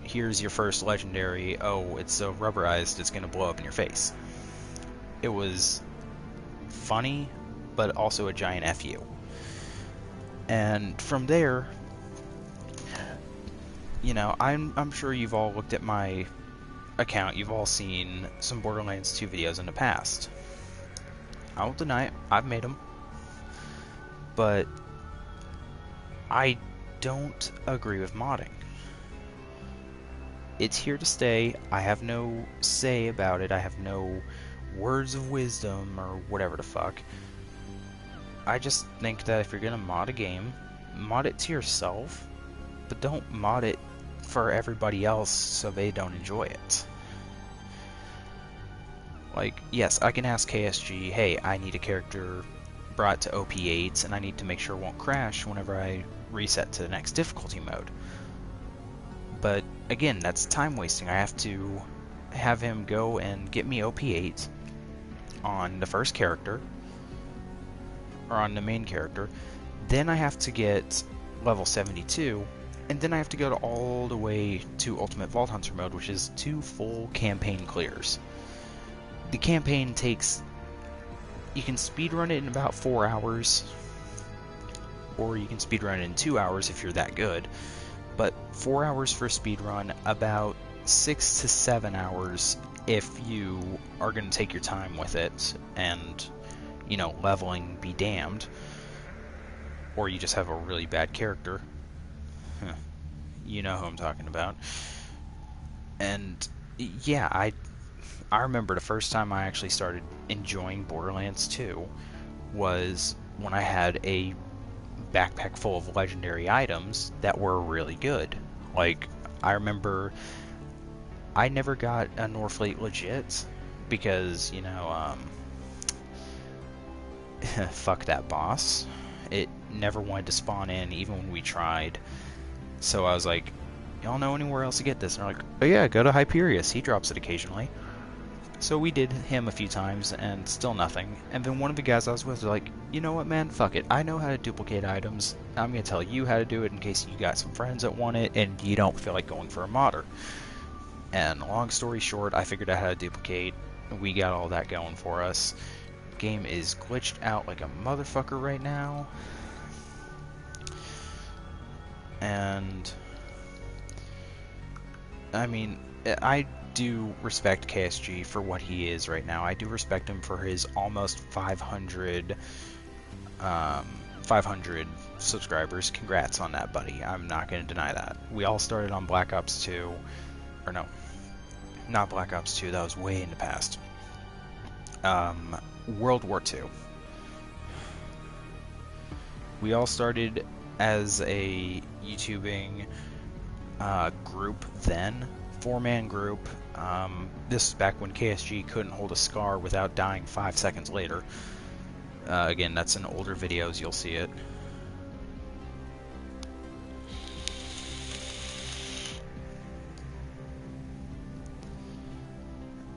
here's your first legendary, oh, it's so rubberized it's gonna blow up in your face. It was funny, but also a giant FU. And from there, you know, I'm sure you've all looked at my account, you've all seen some Borderlands 2 videos in the past. I won't deny it, I've made them. But I don't agree with modding. It's here to stay. I have no say about it. I have no words of wisdom or whatever the fuck. I just think that if you're gonna mod a game, mod it to yourself, but don't mod it for everybody else so they don't enjoy it. Like, yes, I can ask KSG, hey, I need a character brought to OP8s, and I need to make sure it won't crash whenever I reset to the next difficulty mode. But again, that's time wasting. I have to have him go and get me OP8 on the first character, or on the main character. Then I have to get level 72, and then I have to go all the way to Ultimate Vault Hunter mode, which is 2 full campaign clears. The campaign takes... You can speedrun it in about 4 hours, or you can speedrun it in 2 hours if you're that good. But 4 hours for speedrun, about 6 to 7 hours if you are going to take your time with it, and, you know, leveling be damned. Or you just have a really bad character. You know who I'm talking about. And yeah, I remember the first time I actually started enjoying Borderlands 2 was when I had a backpack full of legendary items that were really good. Like, I remember I never got a Norfleet legit because, you know, fuck that boss. It never wanted to spawn in even when we tried. So I was like, y'all know anywhere else to get this? And they're like, oh yeah, go to Hyperius. He drops it occasionally. So we did him a few times, and still nothing. And then one of the guys I was with was like, you know what, man? Fuck it. I know how to duplicate items. I'm going to tell you how to do it in case you got some friends that want it, and you don't feel like going for a modder. And long story short, I figured out how to duplicate. We got all that going for us. Game is glitched out like a motherfucker right now. And I mean, I do respect KSG for what he is right now. I do respect him for his almost 500 subscribers. Congrats on that, buddy. I'm not going to deny that. We all started on Black Ops 2, or no, not Black Ops 2, that was way in the past. World War II. We all started as a YouTubing group then, 4-man group. This is back when KSG couldn't hold a scar without dying 5 seconds later. Again, that's in older videos, you'll see it.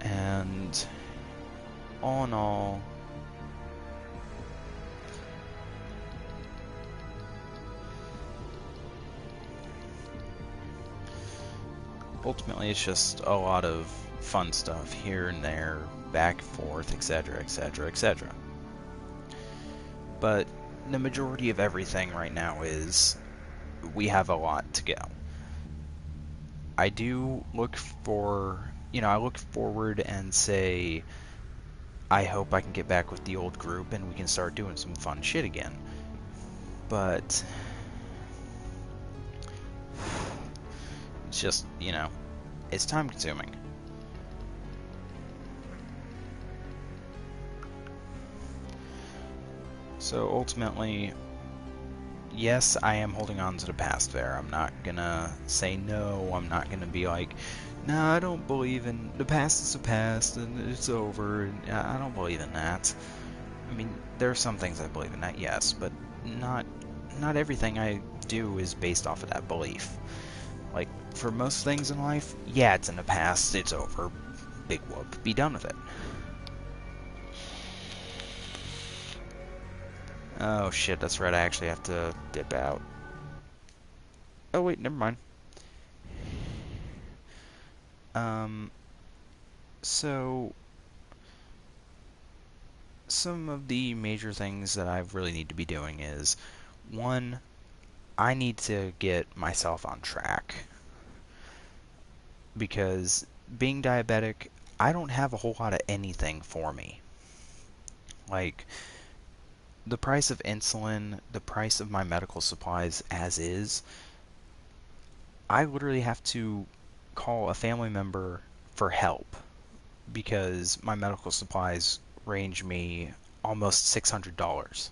And all in all, ultimately it's just a lot of fun stuff here and there, back and forth, etc, etc, etc. But the majority of everything right now is we have a lot to go. I do look for, you know, I look forward and say, I hope I can get back with the old group and we can start doing some fun shit again. But it's just, you know, it's time consuming. So ultimately, yes, I am holding on to the past there. I'm not gonna say no. I'm not gonna be like, nah, I don't believe in the past is the past and it's over. And I don't believe in that. I mean, there are some things I believe in that, yes, but not everything I do is based off of that belief. Like, for most things in life, yeah, it's in the past, it's over. Big whoop, be done with it. Oh shit, that's right, I actually have to dip out. Oh wait, never mind. So some of the major things that I really need to be doing is, one, I need to get myself on track. Because being diabetic, I don't have a whole lot of anything for me. Like, the price of insulin, the price of my medical supplies as is, I literally have to call a family member for help because my medical supplies range me almost $600.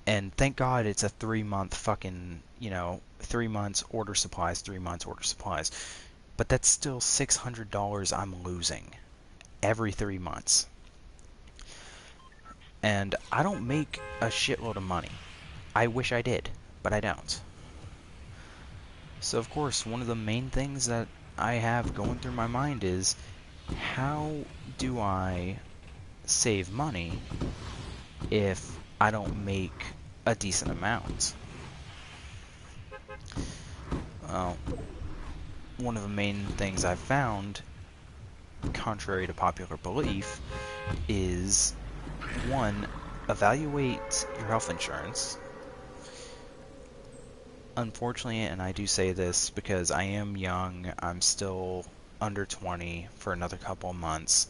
And thank God it's a 3-month fucking, you know, 3 months order supplies, 3 months order supplies. But that's still $600 I'm losing. every 3 months. And I don't make a shitload of money. I wish I did, but I don't. So of course, one of the main things that I have going through my mind is, how do I save money if I don't make a decent amount? Well, one of the main things I've found, contrary to popular belief, is one, evaluate your health insurance. Unfortunately, and I do say this because I am young, I'm still under 20 for another couple of months,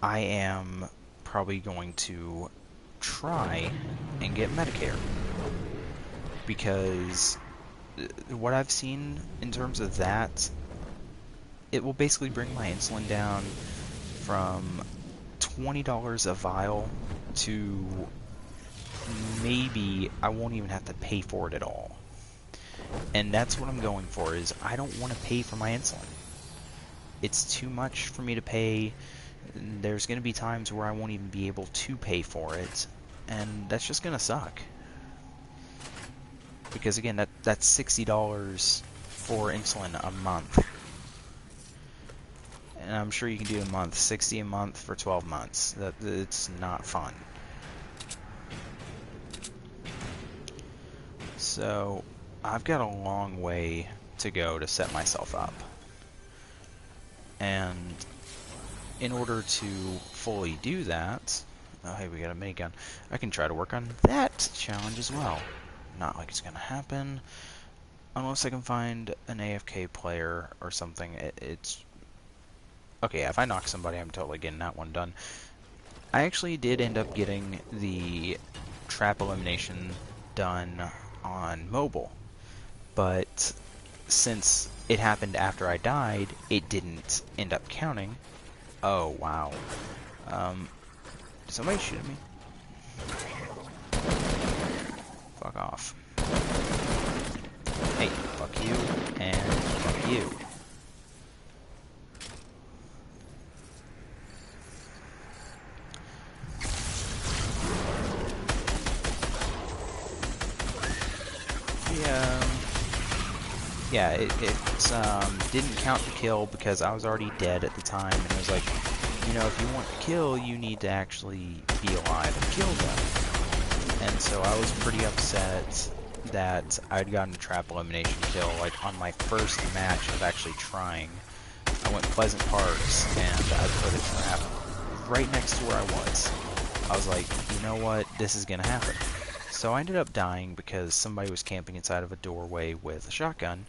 I am probably going to try and get Medicare, because what I've seen in terms of that, it will basically bring my insulin down from $20 a vial to maybe I won't even have to pay for it at all. And that's what I'm going for, is I don't want to pay for my insulin. It's too much for me to pay. There's going to be times where I won't even be able to pay for it, and that's just going to suck. Because again, that's $60 for insulin a month. And I'm sure you can do a month, 60 a month for 12 months. It's not fun. So, I've got a long way to go to set myself up. And in order to fully do that, oh hey, we got a minigun. I can try to work on that challenge as well. Not like it's gonna happen. Unless I can find an AFK player or something. It's... Okay, yeah, if I knock somebody, I'm totally getting that one done. I actually did end up getting the trap elimination done on mobile. But since it happened after I died, it didn't end up counting. Oh, wow. Did somebody shoot at me? Fuck off. Hey, fuck you, and fuck you. Yeah, it didn't count the kill because I was already dead at the time, and it was like, you know, if you want to kill, you need to actually be alive and kill them. And so I was pretty upset that I'd gotten a trap elimination kill, like on my first match of actually trying. I went Pleasant Parks, and I put a trap right next to where I was. I was like, you know what, this is gonna happen. So I ended up dying because somebody was camping inside of a doorway with a shotgun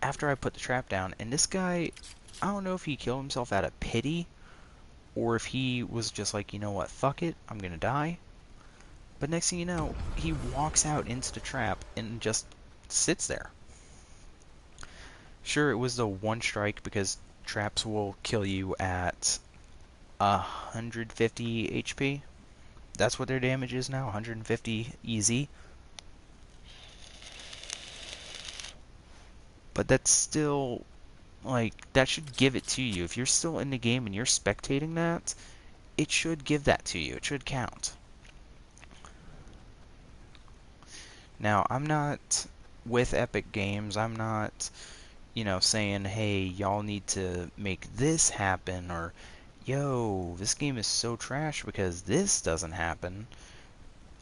after I put the trap down, and this guy, I don't know if he killed himself out of pity or if he was just like, you know what, fuck it, I'm gonna die. But next thing you know, he walks out into the trap and just sits there. Sure, it was the one strike because traps will kill you at 150 HP. That's what their damage is now, 150 easy. But that's still, like, that should give it to you. If you're still in the game and you're spectating that, it should give that to you. It should count. Now, I'm not with Epic Games. I'm not, you know, saying, hey, y'all need to make this happen, or, yo, this game is so trash because this doesn't happen.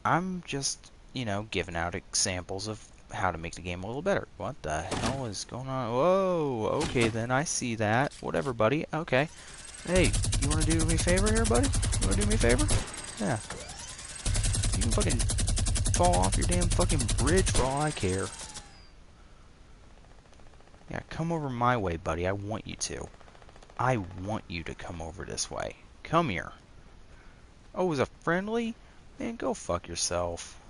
I'm just, you know, giving out examples of how to make the game a little better. What the hell is going on? Whoa, okay then, I see that. Whatever, buddy. Okay. Hey, you wanna do me a favor here, buddy? You wanna do me a favor? Yeah. You can fucking fall off your damn fucking bridge for all I care. Yeah, come over my way, buddy. I want you to. I want you to come over this way. Come here. Oh, was a friendly? Man, go fuck yourself.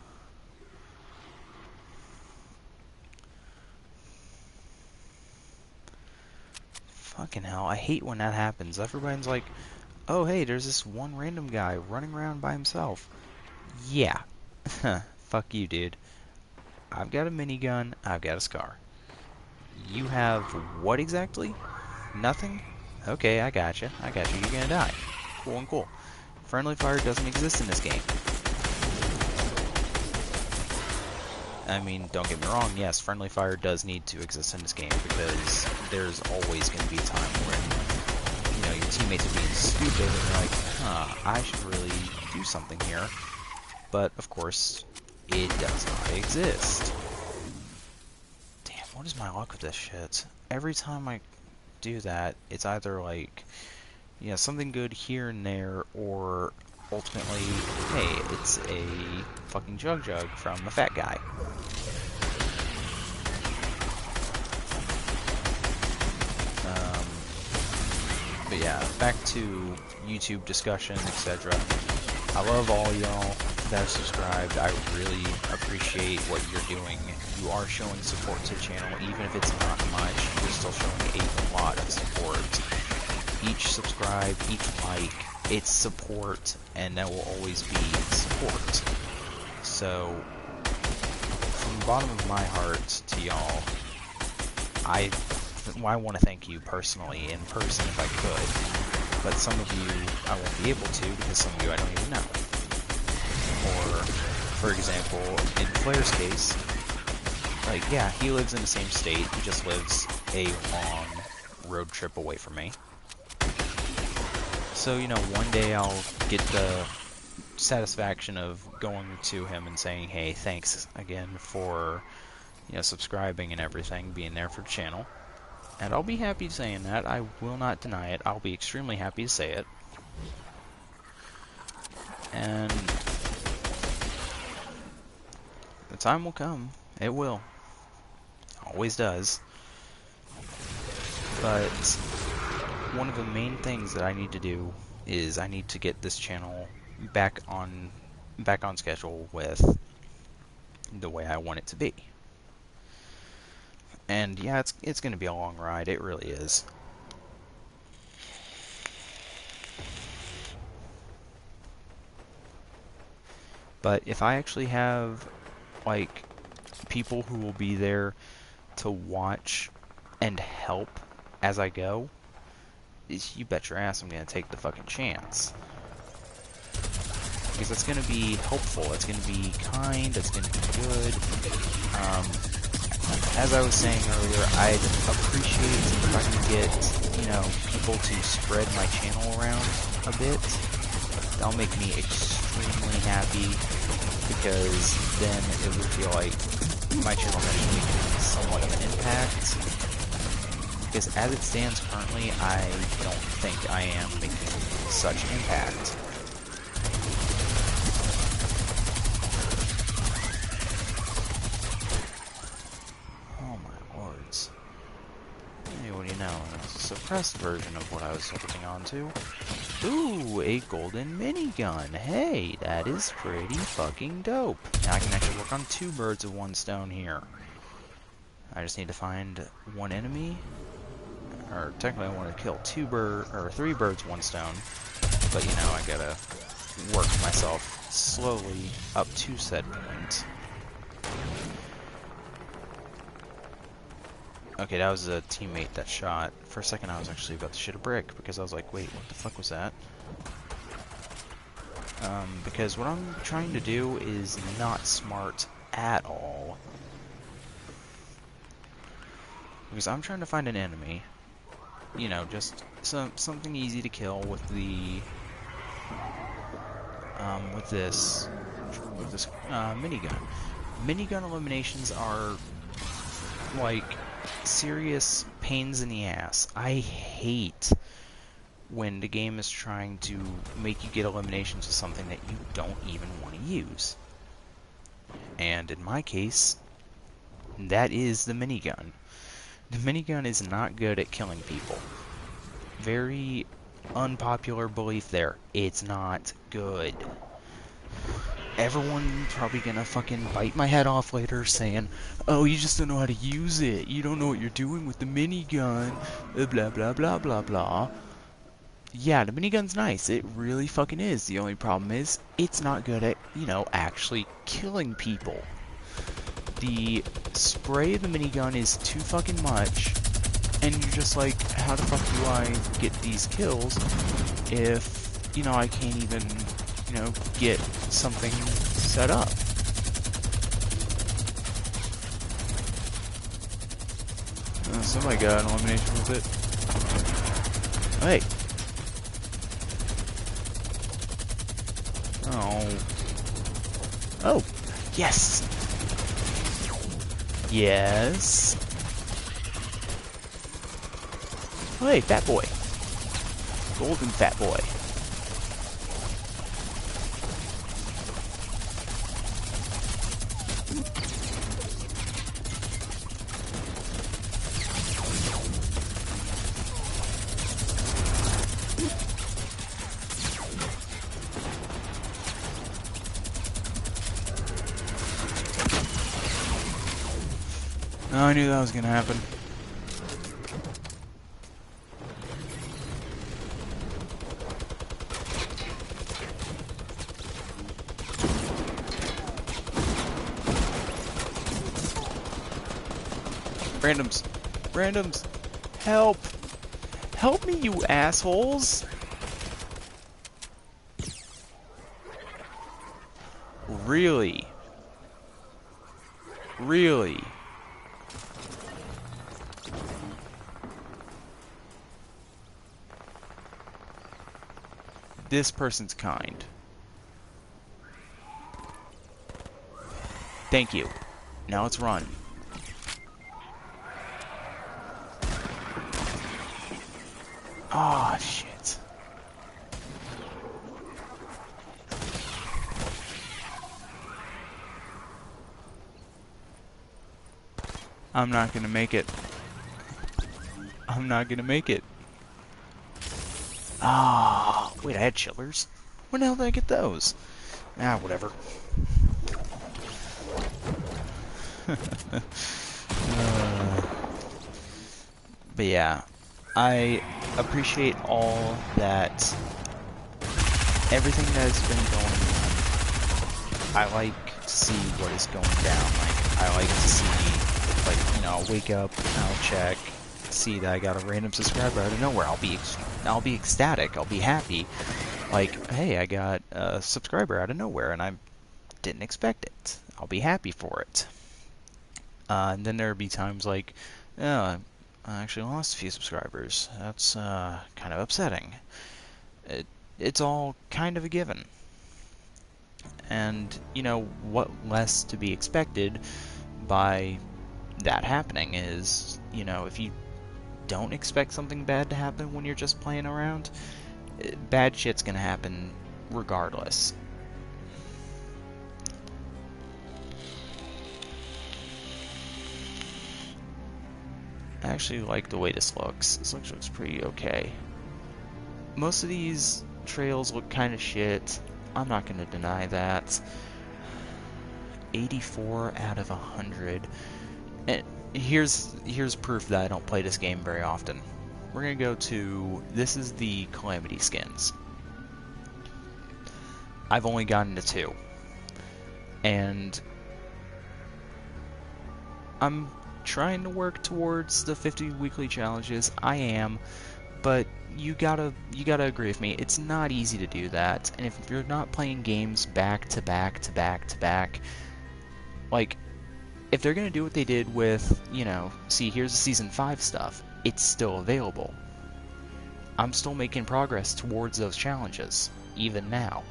Fucking hell, I hate when that happens. Everybody's like, oh hey, there's this one random guy running around by himself. Yeah. Fuck you, dude. I've got a minigun, I've got a scar. You have what exactly? Nothing? Okay, I gotcha. I gotcha. You're gonna die. Cool and cool. Friendly fire doesn't exist in this game. I mean, don't get me wrong, yes, friendly fire does need to exist in this game because there's always going to be a time when, you know, your teammates are being stupid and you're like, huh, I should really do something here. But, of course, it does not exist. Damn, what is my luck with this shit? Every time I do that, it's either like, you know, something good here and there, or ultimately, hey, it's a fucking jug from the fat guy. But yeah, back to YouTube discussion, etc. I love all y'all that are subscribed. I really appreciate what you're doing. You are showing support to the channel, even if it's not much. You're still showing a lot of support. Each subscribe, each like, it's support, and that will always be support. So, from the bottom of my heart to y'all, I want to thank you personally, in person if I could, but some of you I won't be able to because some of you I don't even know. Or, for example, in Flair's case, like, yeah, he lives in the same state, he just lives a long road trip away from me. So, you know, one day I'll get the satisfaction of going to him and saying, hey, thanks again for, you know, subscribing and everything, being there for the channel. And I'll be happy saying that. I will not deny it. I'll be extremely happy to say it. And the time will come. It will. Always does. But one of the main things that I need to do is I need to get this channel back on schedule with the way I want it to be. And yeah, it's going to be a long ride. It really is. But if I actually have, like, people who will be there to watch and help as I go, you bet your ass I'm going to take the fucking chance. Because that's going to be helpful, it's going to be kind, it's going to be good. As I was saying earlier, I'd appreciate if I can get, you know, people to spread my channel around a bit. That'll make me extremely happy, because then it would feel like my channel is actually making somewhat of an impact. Because as it stands currently, I don't think I am making such impact. Suppressed version of what I was holding on to. Ooh, a golden minigun. Hey, that is pretty fucking dope. Now I can actually work on 2 birds with 1 stone here. I just need to find 1 enemy. Or technically I want to kill 3 birds, 1 stone. But you know, I gotta work myself slowly up to said point. Okay, that was a teammate that shot. For a second I was actually about to shoot a brick, because I was like, wait, what the fuck was that? Because what I'm trying to do is not smart at all. Because I'm trying to find an enemy. You know, just something easy to kill with the... with this minigun. Minigun eliminations are, like, serious pains in the ass. I hate when the game is trying to make you get eliminations with something that you don't even want to use. And in my case, that is the minigun. The minigun is not good at killing people. Very unpopular belief there. It's not good. Everyone probably gonna fucking bite my head off later saying, oh, you just don't know how to use it. You don't know what you're doing with the minigun. Blah, blah, blah, blah, blah. Yeah, the minigun's nice. It really fucking is. The only problem is, it's not good at, you know, actually killing people. The spray of the minigun is too fucking much, And you're just like, how the fuck do I get these kills if, you know, I can't even, you know, get something set up? Somebody got an elimination with it. Hey! Oh. Oh! Yes! Yes! Hey, fat boy! Golden fat boy. Oh, I knew that was gonna happen. Randoms! Randoms! Help! Help me, you assholes! Really? Really? This person's kind. Thank you. Now let's run. Ah, shit. I'm not gonna make it. I'm not gonna make it. Ah, wait, I had chillers? When the hell did I get those? Ah, whatever. But yeah, I appreciate all that, everything that has been going on. I like to see what is going down. Like, I like to see, like, you know, I'll wake up, I'll check, see that I got a random subscriber out of nowhere. I'll be ecstatic. I'll be happy. Like, hey, I got a subscriber out of nowhere, and I didn't expect it. I'll be happy for it. And then there'll be times like, oh, I actually lost a few subscribers. That's kind of upsetting. It's all kind of a given. And, you know, what less to be expected by that happening is, you know, if you don't expect something bad to happen when you're just playing around, bad shit's gonna happen regardless. I actually like the way this looks. This looks pretty okay. Most of these trails look kind of shit. I'm not gonna deny that. 84 out of 100. And here's proof that I don't play this game very often. We're gonna go to, this is the Calamity skins. I've only gotten to 2. And I'm trying to work towards the 50 weekly challenges. I am, but you gotta agree with me. It's not easy to do that, and if you're not playing games back to back to back to back, like, if they're gonna do what they did with, you know, see, here's the season 5 stuff, it's still available. I'm still making progress towards those challenges, even now.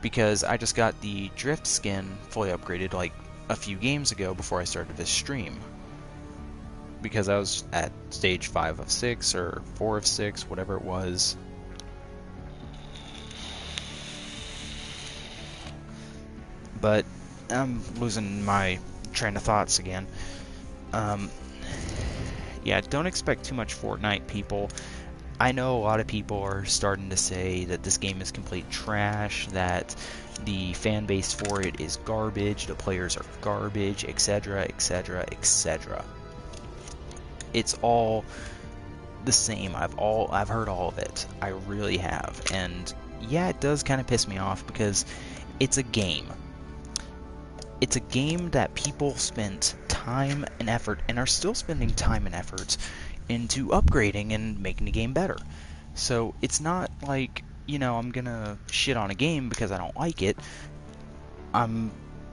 Because I just got the drift skin fully upgraded, like, a few games ago before I started this stream. Because I was at stage 5 of 6, or 4 of 6, whatever it was. But I'm losing my train of thoughts again. Yeah, don't expect too much Fortnite, people. I know a lot of people are starting to say that this game is complete trash, that the fan base for it is garbage, the players are garbage, etc., etc., etc. It's all the same. I've heard all of it. I really have. And yeah, it does kind of piss me off because it's a game. It's a game that people spent time and effort, and are still spending time and effort, into upgrading and making the game better. So it's not like, I'm gonna shit on a game because I don't like it. I'm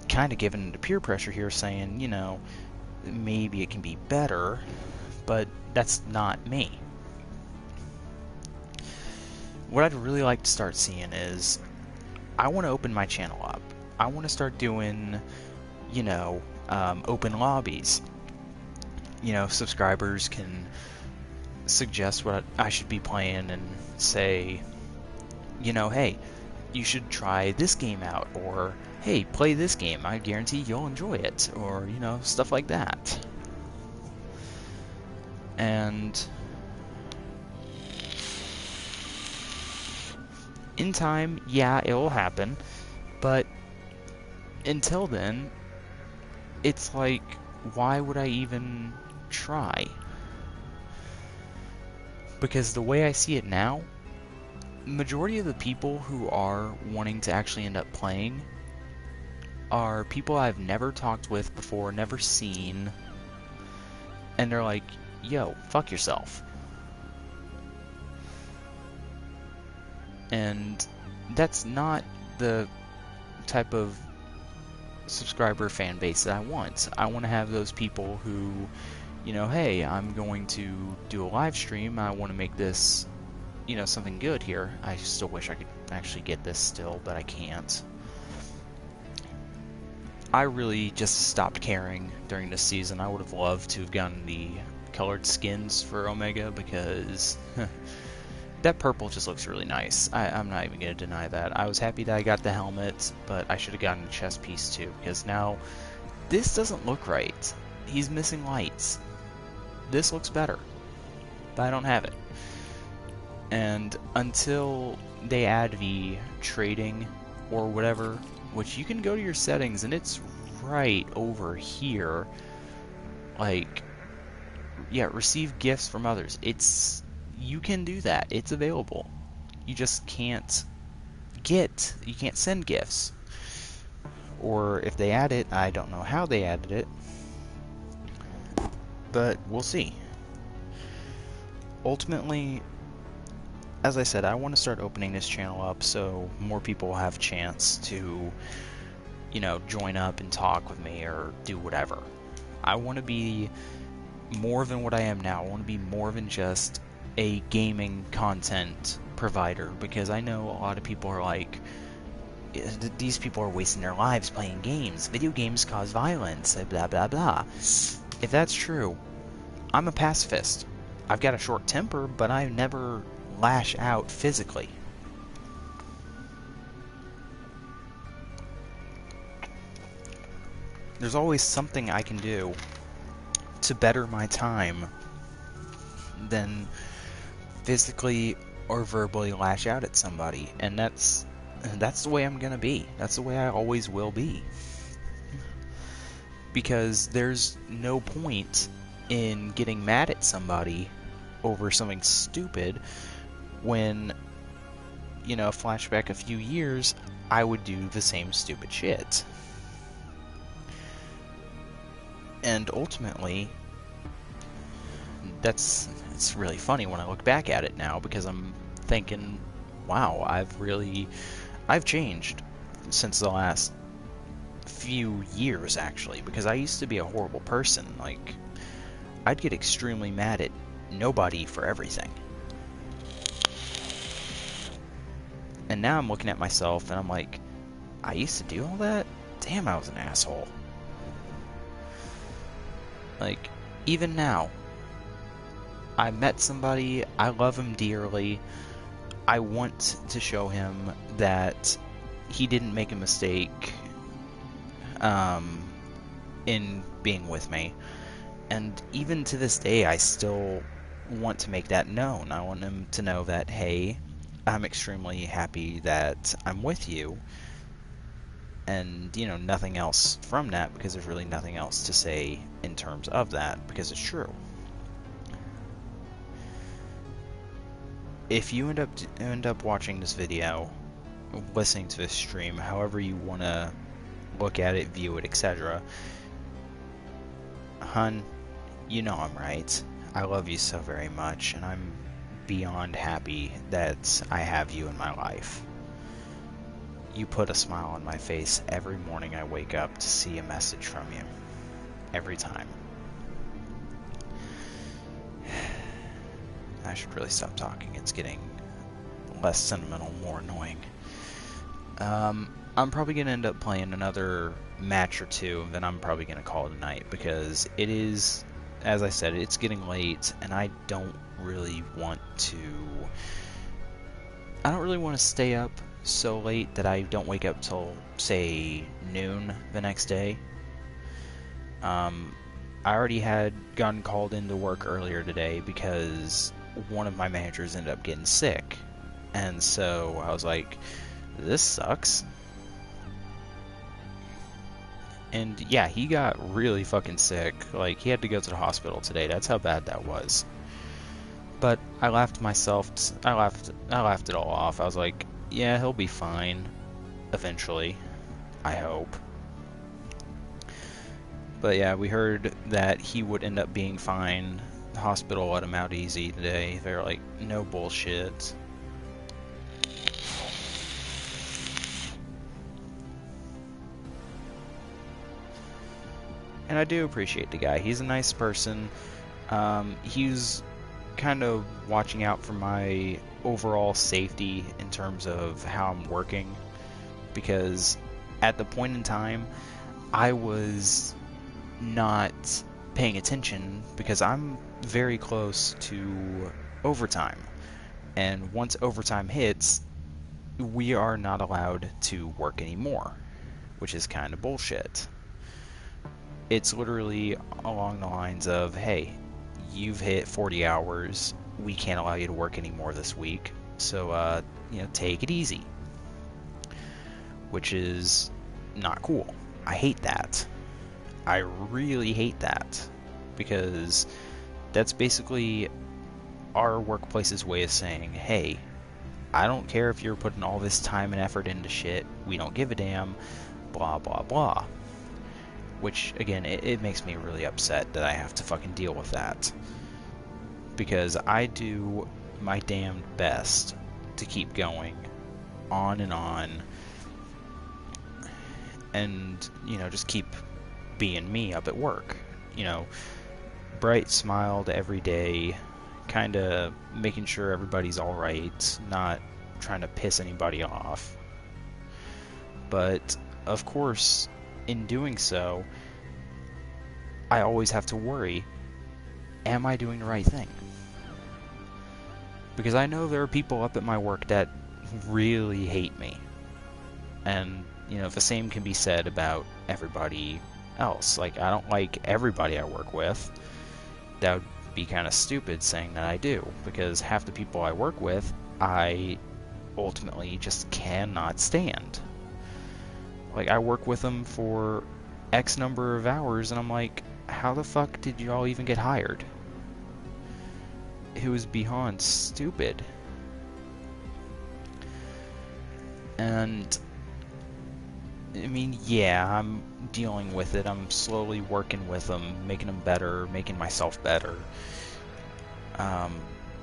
kind of giving into peer pressure here, saying, maybe it can be better, but that's not me. What I'd really like to start seeing is, I want to open my channel up. I want to start doing, open lobbies. Subscribers can suggest what I should be playing and say, hey, you should try this game out, or hey, play this game, I guarantee you'll enjoy it, or, stuff like that. And in time, yeah, it will happen, but until then, it's like, why would I even try? Because the way I see it now, majority of the people who are wanting to actually end up playing are people I've never talked with before, never seen, and they're like, yo, fuck yourself. And that's not the type of subscriber fan base that I want. I want to have those people who, hey, I'm going to do a live stream, I want to make this, something good here. I still wish I could actually get this still, but I can't. I really just stopped caring during this season. I would have loved to have gotten the colored skins for Omega, because that purple just looks really nice. I'm not even going to deny that. I was happy that I got the helmet, but I should have gotten a chest piece too, because now this doesn't look right. He's missing lights. This looks better, but I don't have it. And until they add the trading or whatever, which you can go to your settings and it's right over here, like, yeah, receive gifts from others. You can do that. It's available. You just can't you can't send gifts. Or if they add it, I don't know how they added it, but we'll see. Ultimately, as I said, I want to start opening this channel up so more people have a chance to, join up and talk with me or do whatever. I want to be more than what I am now. I want to be more than just a gaming content provider, because I know a lot of people are like, these people are wasting their lives playing games. Video games cause violence, blah blah blah. If that's true, I'm a pacifist. I've got a short temper, but I never lash out physically. There's always something I can do to better my time than physically or verbally lash out at somebody, and that's the way I'm gonna be. That's the way I always will be. Because there's no point in getting mad at somebody over something stupid when, flashback a few years, I would do the same stupid shit. And ultimately, it's really funny when I look back at it now, because I'm thinking, wow, I've changed since the last few years, actually, because I used to be a horrible person. Like, I'd get extremely mad at nobody for everything. And now I'm looking at myself and I'm like, I used to do all that? Damn, I was an asshole. Like, even now, I met somebody, I love him dearly, I want to show him that he didn't make a mistake in being with me. And even to this day, I still want to make that known. I want him to know that, hey, I'm extremely happy that I'm with you. And, nothing else from that, because there's really nothing else to say in terms of that, because it's true. If you end up watching this video, listening to this stream, however you want to look at it, view it, etc. Hun, you know I'm right. I love you so very much, and I'm beyond happy that I have you in my life. You put a smile on my face every morning I wake up to see a message from you. Every time. I should really stop talking. It's getting less sentimental, more annoying. I'm probably going to end up playing another match or two, and then I'm probably going to call it a night, because it is, as I said, it's getting late, and I don't really want to stay up so late that I don't wake up till, say, noon the next day. I already had gotten called into work earlier today because one of my managers ended up getting sick. And so I was like, this sucks. And yeah, he got really fucking sick. Like, he had to go to the hospital today. That's how bad that was. But I laughed I laughed it all off. I was like, yeah, he'll be fine eventually. I hope. But yeah, we heard that he would end up being fine. The hospital let him out easy today. They're like, no bullshit. And I do appreciate the guy. He's a nice person. He's kind of watching out for my overall safety in terms of how I'm working. Because at the point in time, I was not paying attention because I'm very close to overtime. And once overtime hits, we are not allowed to work anymore, which is kind of bullshit. It's literally along the lines of, hey, you've hit 40 hours, we can't allow you to work anymore this week, so, take it easy. Which is not cool. I hate that. I really hate that, because that's basically our workplace's way of saying, hey, I don't care if you're putting all this time and effort into shit, we don't give a damn, blah blah blah. Which, again, it makes me really upset that I have to fucking deal with that. Because I do my damn best to keep going on, and, just keep being me up at work. Bright smiled every day, kind of making sure everybody's alright, not trying to piss anybody off. But, of course, in doing so, I always have to worry, am I doing the right thing? Because I know there are people up at my work that really hate me. And, the same can be said about everybody else. Like, I don't like everybody I work with. That would be kind of stupid saying that I do, because half the people I work with, I ultimately just cannot stand. Like, I work with them for X number of hours, and I'm like, how the fuck did y'all even get hired? It was beyond stupid. And, I mean, yeah, I'm dealing with it. I'm slowly working with them, making them better, making myself better.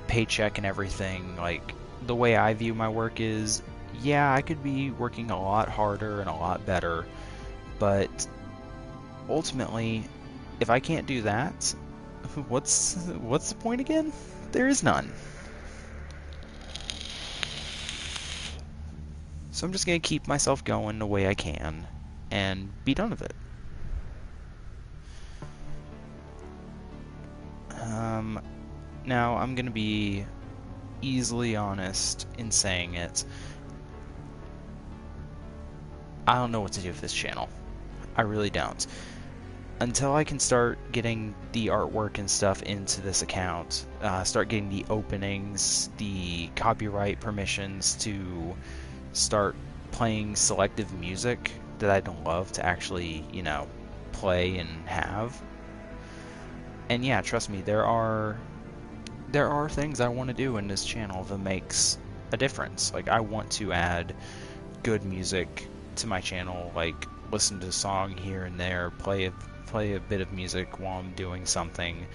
Paycheck and everything, like, the way I view my work is, yeah, I could be working a lot harder and a lot better, but ultimately, if I can't do that, what's the point again? There is none. So I'm just going to keep myself going the way I can and be done with it. Now, I'm going to be easily honest in saying it. I don't know what to do with this channel. I really don't. Until I can start getting the artwork and stuff into this account, start getting the openings, the copyright permissions to start playing selective music that I don't love to actually, play and have. And yeah, trust me, there are things I want to do in this channel that makes a difference. Like, I want to add good music to my channel, like listen to a song here and there, play a bit of music while I'm doing something,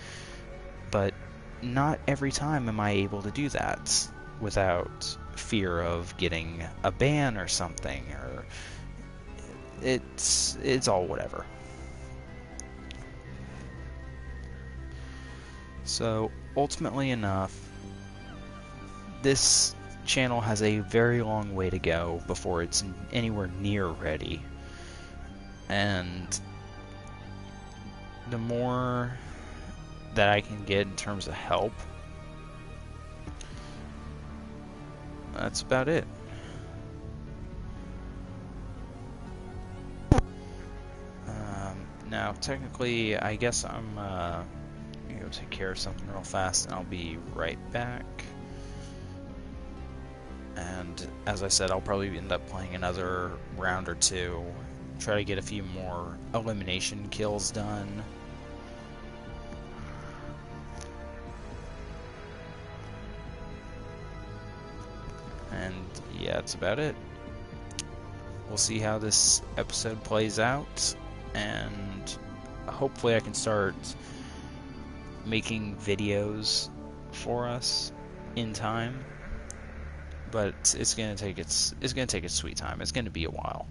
but not every time am I able to do that without fear of getting a ban or something, or it's all whatever. So ultimately enough, this channel has a very long way to go before it's anywhere near ready, and the more that I can get in terms of help, that's about it. Now, technically, I guess I'm gonna go take care of something real fast, and I'll be right back. And as I said, I'll probably end up playing another round or two, try to get a few more elimination kills done. And yeah, that's about it. We'll see how this episode plays out, and hopefully I can start making videos for us in time. But it's gonna take its sweet time. It's gonna be a while.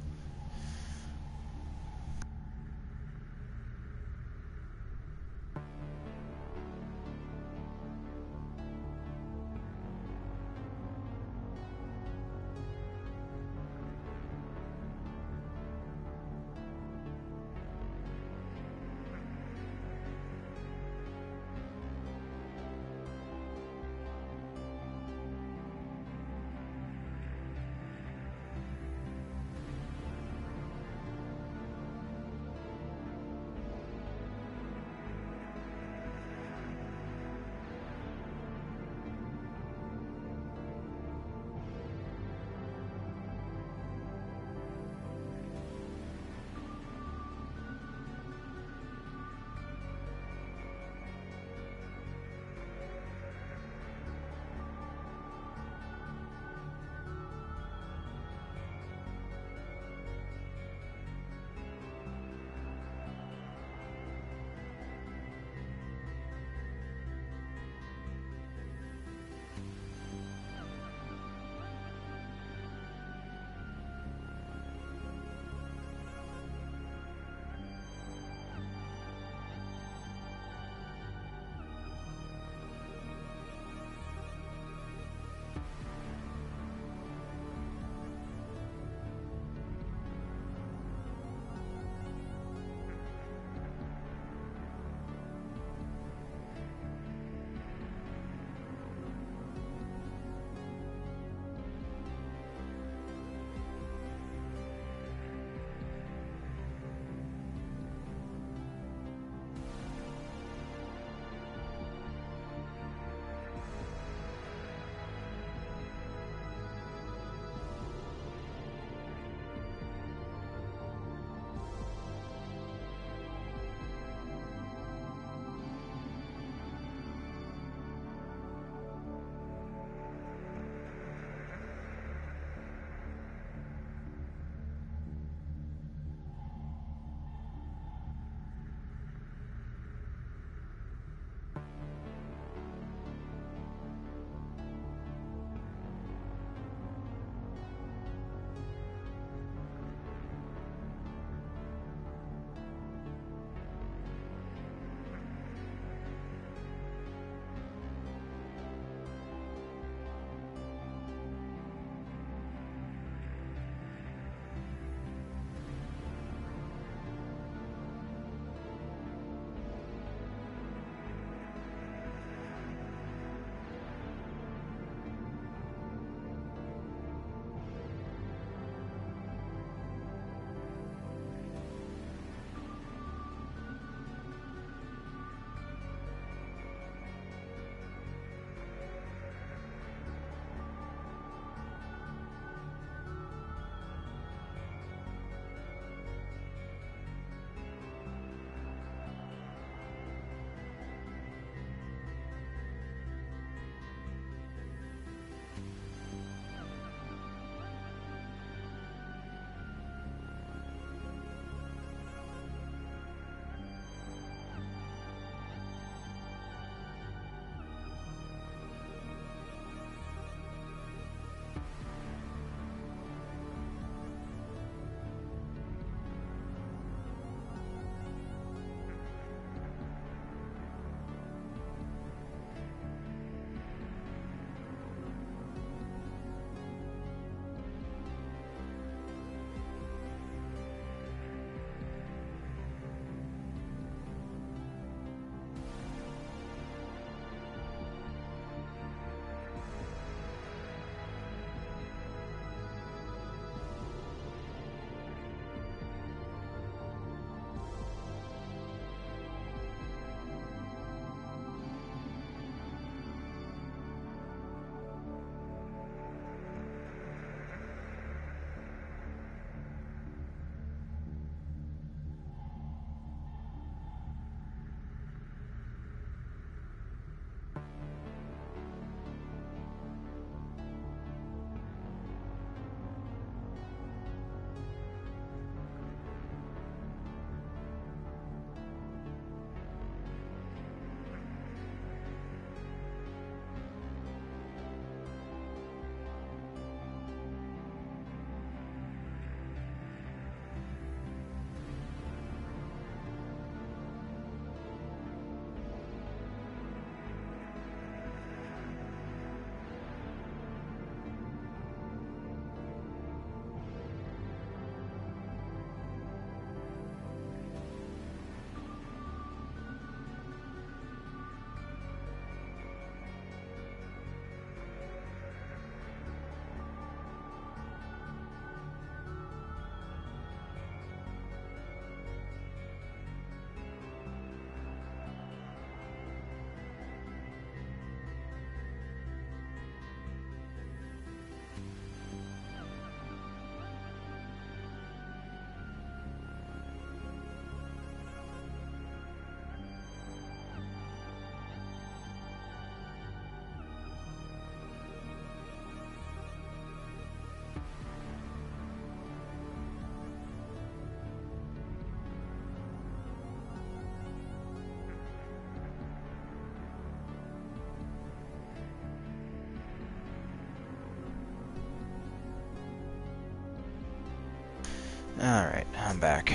I'm back.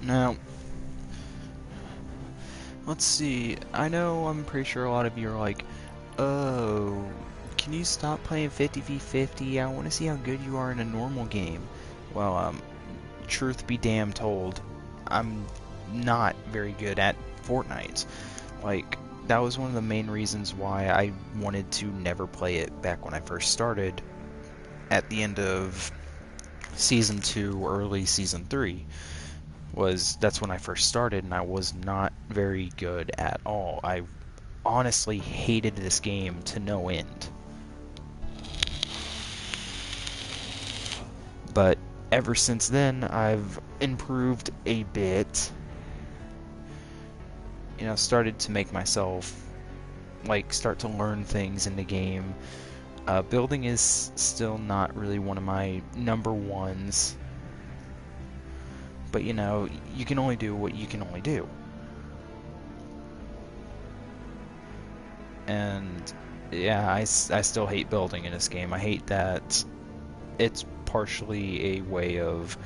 Now, let's see. I know I'm pretty sure a lot of you are like, oh, can you stop playing 50v50? I want to see how good you are in a normal game. Well, truth be damn told, I'm not very good at Fortnite. Like, that was one of the main reasons why I wanted to never play it back when I first started at the end of Season 2, early Season 3. That's when I first started, and I was not very good at all. I honestly hated this game to no end. But ever since then, I've improved a bit. You know, started to make myself, like, start to learn things in the game. Building is still not really one of my number ones. But, you know, you can only do what you can only do. And, yeah, I still hate building in this game. I hate that it's partially a way of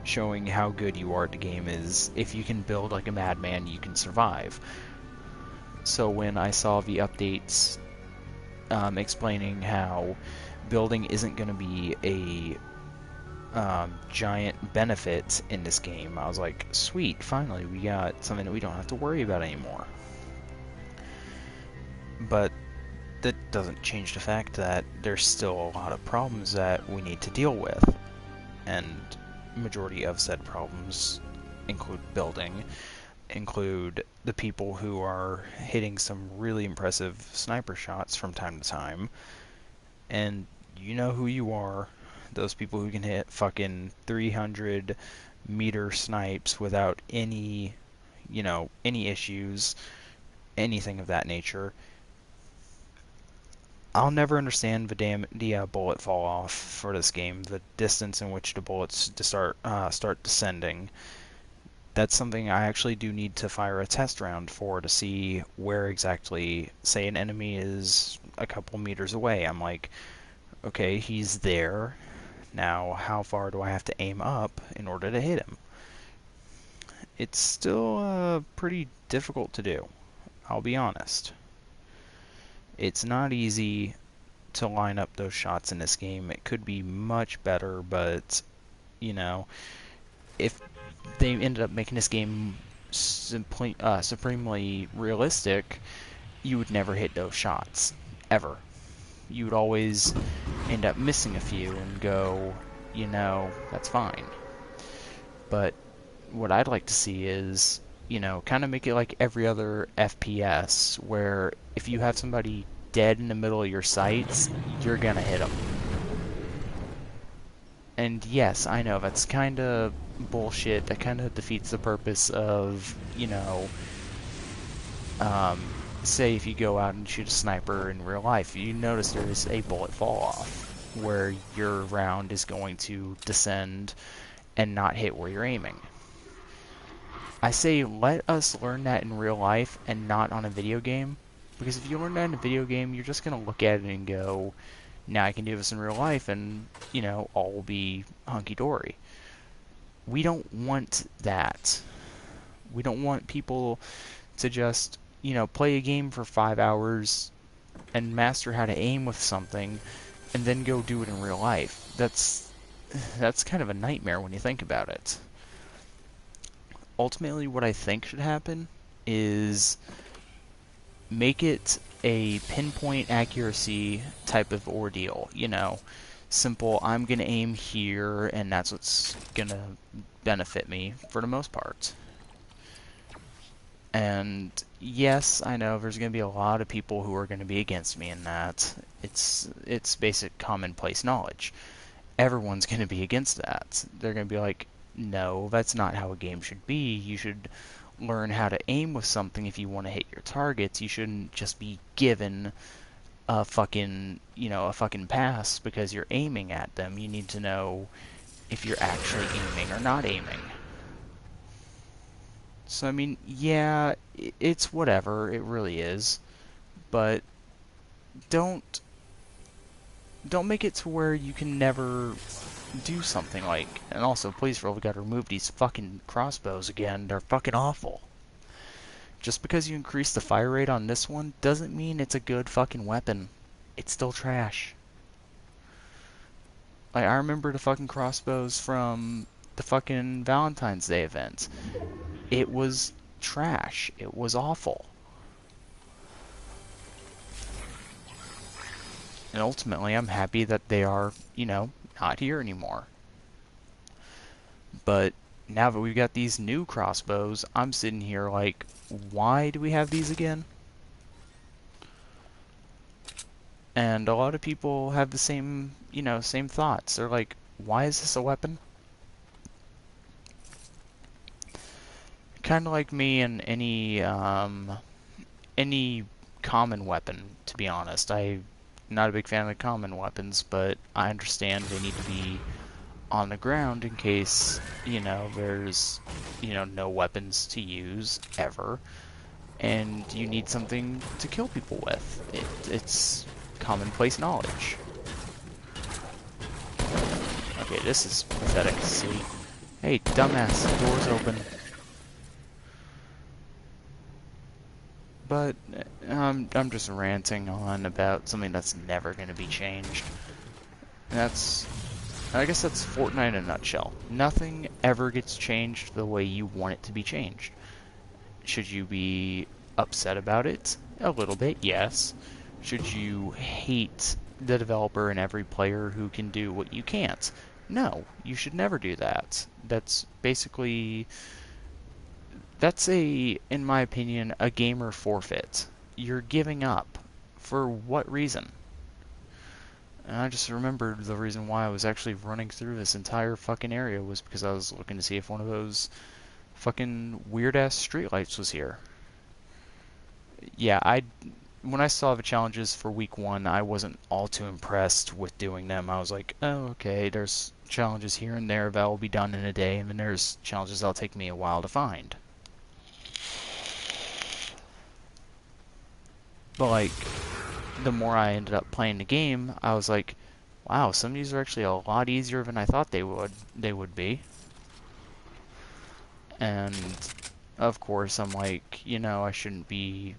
showing how good you are at the game is if you can build like a madman, you can survive. So when I saw the updates explaining how building isn't going to be a giant benefit in this game, I was like, sweet, finally we got something that we don't have to worry about anymore. But that doesn't change the fact that there's still a lot of problems that we need to deal with, and majority of said problems include building, include the people who are hitting some really impressive sniper shots from time to time, and you know who you are, those people who can hit fucking 300-meter snipes without any, you know, any issues, anything of that nature. I'll never understand the bullet fall off for this game, the distance in which the bullets start descending. That's something I actually do need to fire a test round for to see where exactly, say an enemy is a couple meters away. I'm like, okay, he's there. Now, how far do I have to aim up in order to hit him? It's still pretty difficult to do, I'll be honest. It's not easy to line up those shots in this game. It could be much better, but, you know, if they ended up making this game supremely realistic, you would never hit those shots, ever. You would always end up missing a few and go, you know, that's fine. But what I'd like to see is, you know, kind of make it like every other FPS, where if you have somebody dead in the middle of your sights, you're gonna hit them. And yes, I know, that's kind of bullshit. That kind of defeats the purpose of, you know, say if you go out and shoot a sniper in real life, you notice there is a bullet fall off, where your round is going to descend and not hit where you're aiming. I say let us learn that in real life and not on a video game, because if you learn that in a video game, you're just going to look at it and go, now I can do this in real life and, you know, all will be hunky-dory. We don't want that. We don't want people to just, you know, play a game for 5 hours and master how to aim with something and then go do it in real life. That's kind of a nightmare when you think about it. Ultimately, what I think should happen is make it a pinpoint accuracy type of ordeal. You know, simple, I'm going to aim here, and that's what's going to benefit me for the most part. And yes, I know there's going to be a lot of people who are going to be against me in that. It's basic commonplace knowledge. Everyone's going to be against that. They're going to be like, no, that's not how a game should be. You should learn how to aim with something if you want to hit your targets. You shouldn't just be given a fucking, you know, a fucking pass because you're aiming at them. You need to know if you're actually aiming or not aiming. So, I mean, yeah, it's whatever, it really is. But don't make it to where you can never do something like... And also, please, we gotta remove these fucking crossbows again. They're fucking awful. Just because you increase the fire rate on this one doesn't mean it's a good fucking weapon. It's still trash. Like, I remember the fucking crossbows from the fucking Valentine's Day event. It was trash. It was awful. And ultimately, I'm happy that they are, you know, not here anymore. But now that we've got these new crossbows, I'm sitting here like, why do we have these again? And a lot of people have the same, you know, same thoughts. They're like, why is this a weapon? Kind of like me and any common weapon, to be honest. I'm not a big fan of common weapons, but I understand they need to be on the ground in case, you know, there's, you know, no weapons to use ever, and you need something to kill people with. It's commonplace knowledge. Okay, this is pathetic to see. Hey, dumbass, the door's open. But I'm just ranting on about something that's never going to be changed. I guess that's Fortnite in a nutshell. Nothing ever gets changed the way you want it to be changed. Should you be upset about it? A little bit, yes. Should you hate the developer and every player who can do what you can't? No, you should never do that. That's basically... That's in my opinion, a gamer forfeit. You're giving up. For what reason? And I just remembered the reason why I was actually running through this entire fucking area was because I was looking to see if one of those fucking weird-ass streetlights was here. Yeah, when I saw the challenges for week 1, I wasn't all too impressed with doing them. I was like, oh, okay, there's challenges here and there that will be done in a day, and then there's challenges that'll take me a while to find. But, like, the more I ended up playing the game, I was like, wow, some of these are actually a lot easier than I thought they would be. And, of course, I'm like, you know, I shouldn't be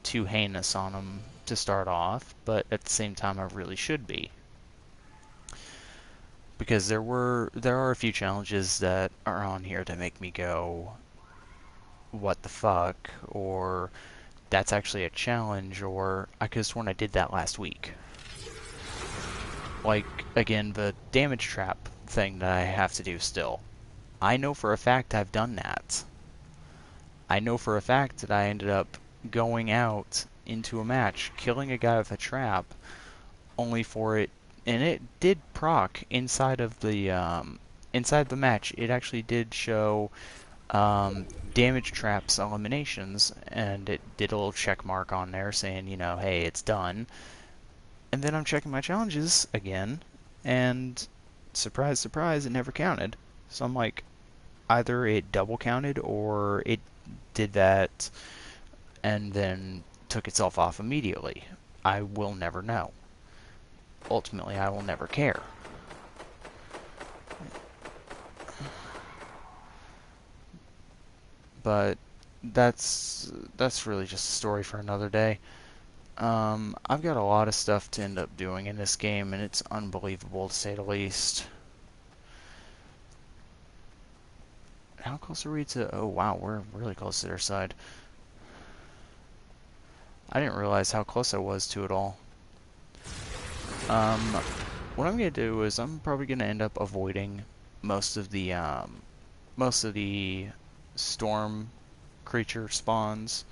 too heinous on them to start off, but at the same time, I really should be. Because there are a few challenges that are on here that make me go, what the fuck, or... that's actually a challenge, or I could have sworn I did that last week. Like, again, the damage trap thing that I have to do still. I know for a fact I've done that. I know for a fact that I ended up going out into a match, killing a guy with a trap, only for it, and it did proc inside of the match. It actually did show damage traps eliminations, and it did a little check mark on there saying, you know, hey, it's done. And then I'm checking my challenges again, and surprise, surprise, it never counted. So I'm like, either it double counted or it did that and then took itself off immediately. I will never know. Ultimately, I will never care. But that's really just a story for another day. I've got a lot of stuff to end up doing in this game, and it's unbelievable to say the least. How close are we to... oh wow, we're really close to their side. I didn't realize how close I was to it all. What I'm going to do is I'm probably going to end up avoiding most of the storm creature spawns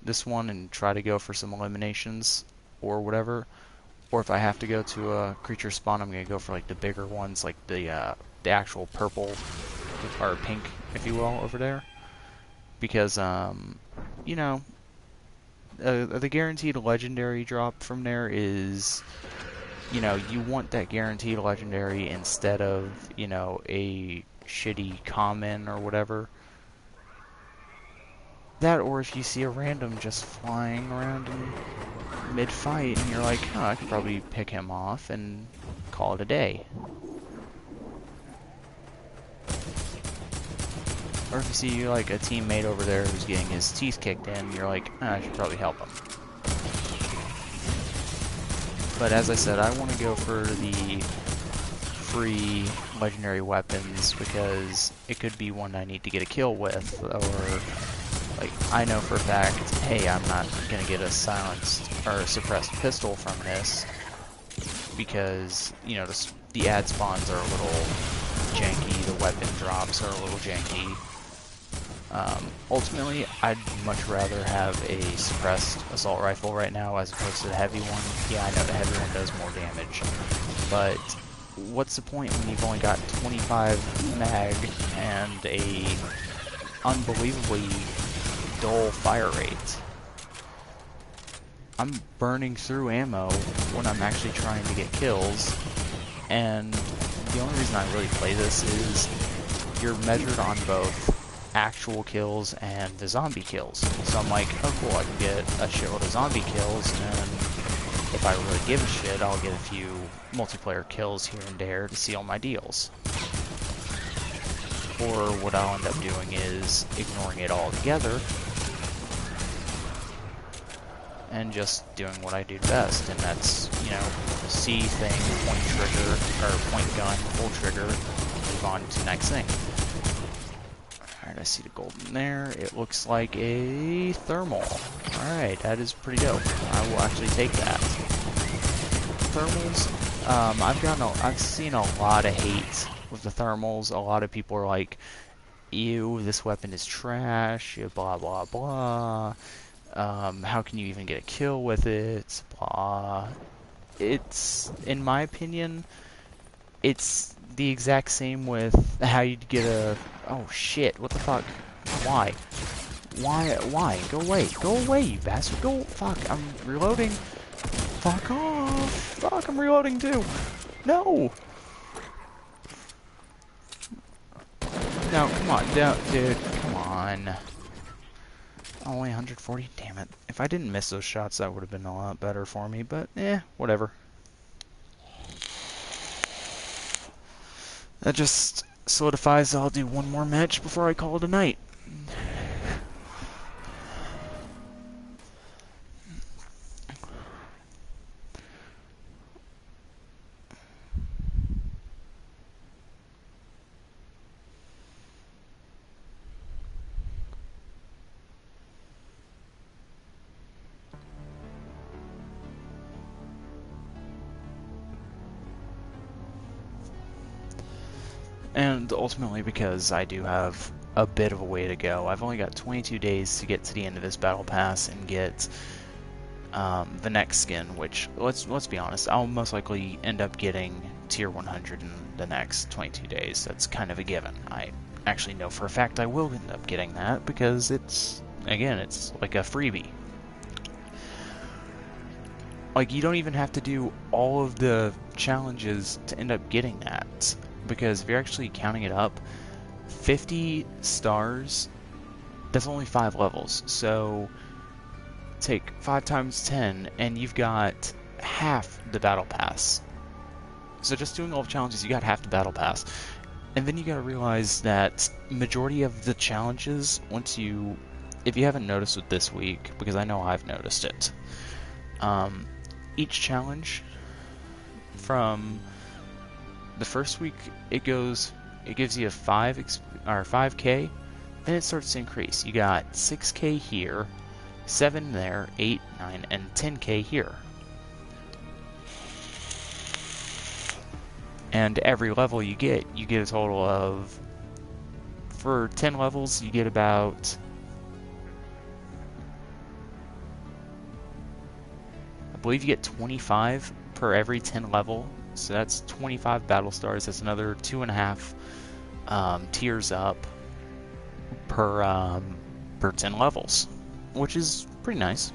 this one and try to go for some eliminations or whatever. Or if I have to go to a creature spawn, I'm going to go for like the bigger ones, like the actual purple or pink, if you will, over there. Because, you know, the guaranteed legendary drop from there is, you know, you want that guaranteed legendary instead of, you know, a shitty common or whatever. That, or if you see a random just flying around in mid-fight and you're like, oh, I could probably pick him off and call it a day. Or if you see like a teammate over there who's getting his teeth kicked in, you're like, I should probably help him. But as I said, I want to go for the free legendary weapons because it could be one I need to get a kill with, or like I know for a fact, hey, I'm not gonna get a silenced or a suppressed pistol from this because you know the ad spawns are a little janky, the weapon drops are a little janky. Ultimately, I'd much rather have a suppressed assault rifle right now as opposed to the heavy one. Yeah, I know the heavy one does more damage, but what's the point when you've only got 25 mag and a unbelievably dull fire rate? I'm burning through ammo when I'm actually trying to get kills, and the only reason I really play this is you're measured on both actual kills and the zombie kills. So I'm like, oh cool, I can get a shitload of zombie kills, and if I really give a shit, I'll get a few multiplayer kills here and there to seal my deals. Or what I'll end up doing is ignoring it altogether and just doing what I do best, and that's, you know, C thing, point trigger, or point gun, pull trigger, move on to the next thing. Alright, I see the gold in there. It looks like a thermal. Alright, that is pretty dope. I will actually take that. Thermals, I've seen a lot of hate with the thermals. A lot of people are like, ew, this weapon is trash, blah blah blah. How can you even get a kill with it? Blah. It's, in my opinion, it's the exact same with how you'd get a... Oh shit, what the fuck? Why? Why? Go away, you bastard, go... Fuck, I'm reloading. Fuck off. Fuck, I'm reloading too. No! No, come on, dude, come on. Only 140? Damn it. If I didn't miss those shots, that would have been a lot better for me, but whatever. That just solidifies I'll do one more match before I call it a night. And ultimately, because I do have a bit of a way to go, I've only got 22 days to get to the end of this battle pass and get the next skin, which, let's be honest, I'll most likely end up getting tier 100 in the next 22 days. That's kind of a given. I actually know for a fact I will end up getting that because it's, again, it's like a freebie. Like, you don't even have to do all of the challenges to end up getting that. Because if you're actually counting it up, 50 stars, that's only 5 levels. So take 5 times 10, and you've got half the battle pass. So just doing all the challenges, you got half the battle pass. And then you gotta realize that majority of the challenges, once you, if you haven't noticed it this week, because I know I've noticed it, each challenge from the first week, it gives you a 5k, then it starts to increase. You got 6k here, 7 there, 8, 9, and 10k here. And every level you get a total of, for 10 levels, you get about, I believe you get 25 per every 10 level. So that's 25 battle stars. That's another 2.5 tiers up per 10 levels, which is pretty nice.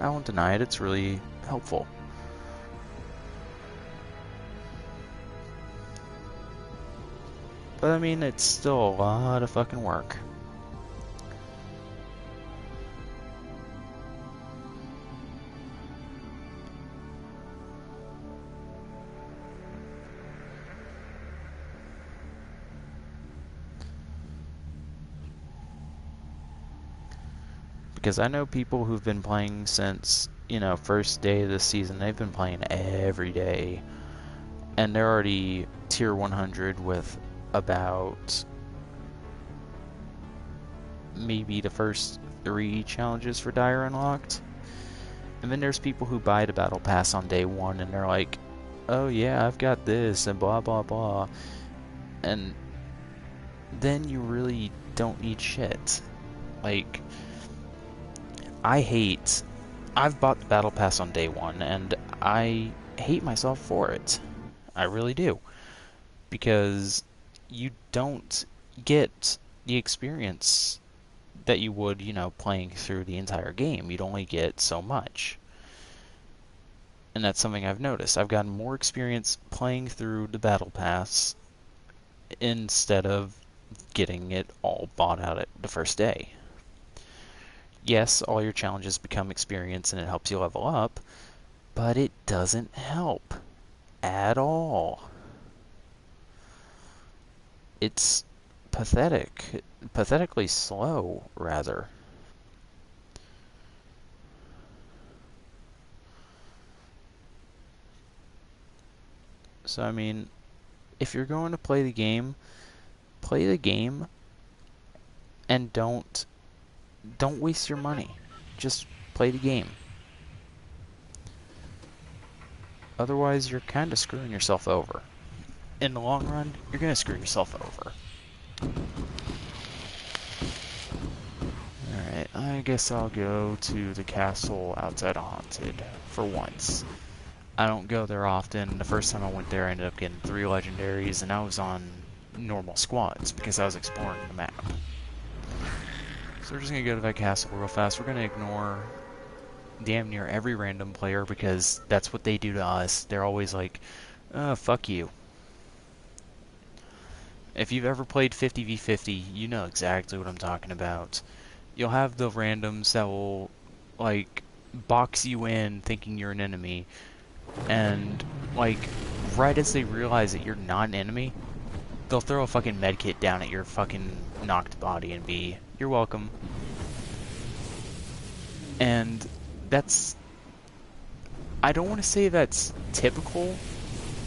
I won't deny it. It's really helpful. But I mean, it's still a lot of fucking work. Because I know people who've been playing since, first day of the season. They've been playing every day. And they're already tier 100 with about maybe the first 3 challenges for Dire unlocked. And then there's people who buy the battle pass on day 1 and they're like, oh yeah, I've got this and blah blah blah. And then you really don't need shit. Like, I've bought the battle pass on day 1 and I hate myself for it. I really do. Because you don't get the experience that you would, playing through the entire game. You'd only get so much. And that's something I've noticed. I've gotten more experience playing through the battle pass instead of getting it all bought out at the first day. Yes, all your challenges become experience and it helps you level up, but it doesn't help at all. It's pathetic. Pathetically slow, rather. So, I mean, if you're going to play the game and don't waste your money. Just play the game. Otherwise, you're kind of screwing yourself over. In the long run, you're going to screw yourself over. Alright, I guess I'll go to the castle outside of Haunted for once. I don't go there often. The first time I went there, I ended up getting 3 legendaries, and I was on normal squads because I was exploring the map. So we're just going to go to that castle real fast. We're going to ignore damn near every random player because that's what they do to us. They're always like, oh, fuck you. If you've ever played 50v50, you know exactly what I'm talking about. You'll have the randoms that will, like, box you in thinking you're an enemy, and, like, right as they realize that you're not an enemy, they'll throw a fucking medkit down at your fucking knocked body and be, you're welcome. And that's... I don't want to say that's typical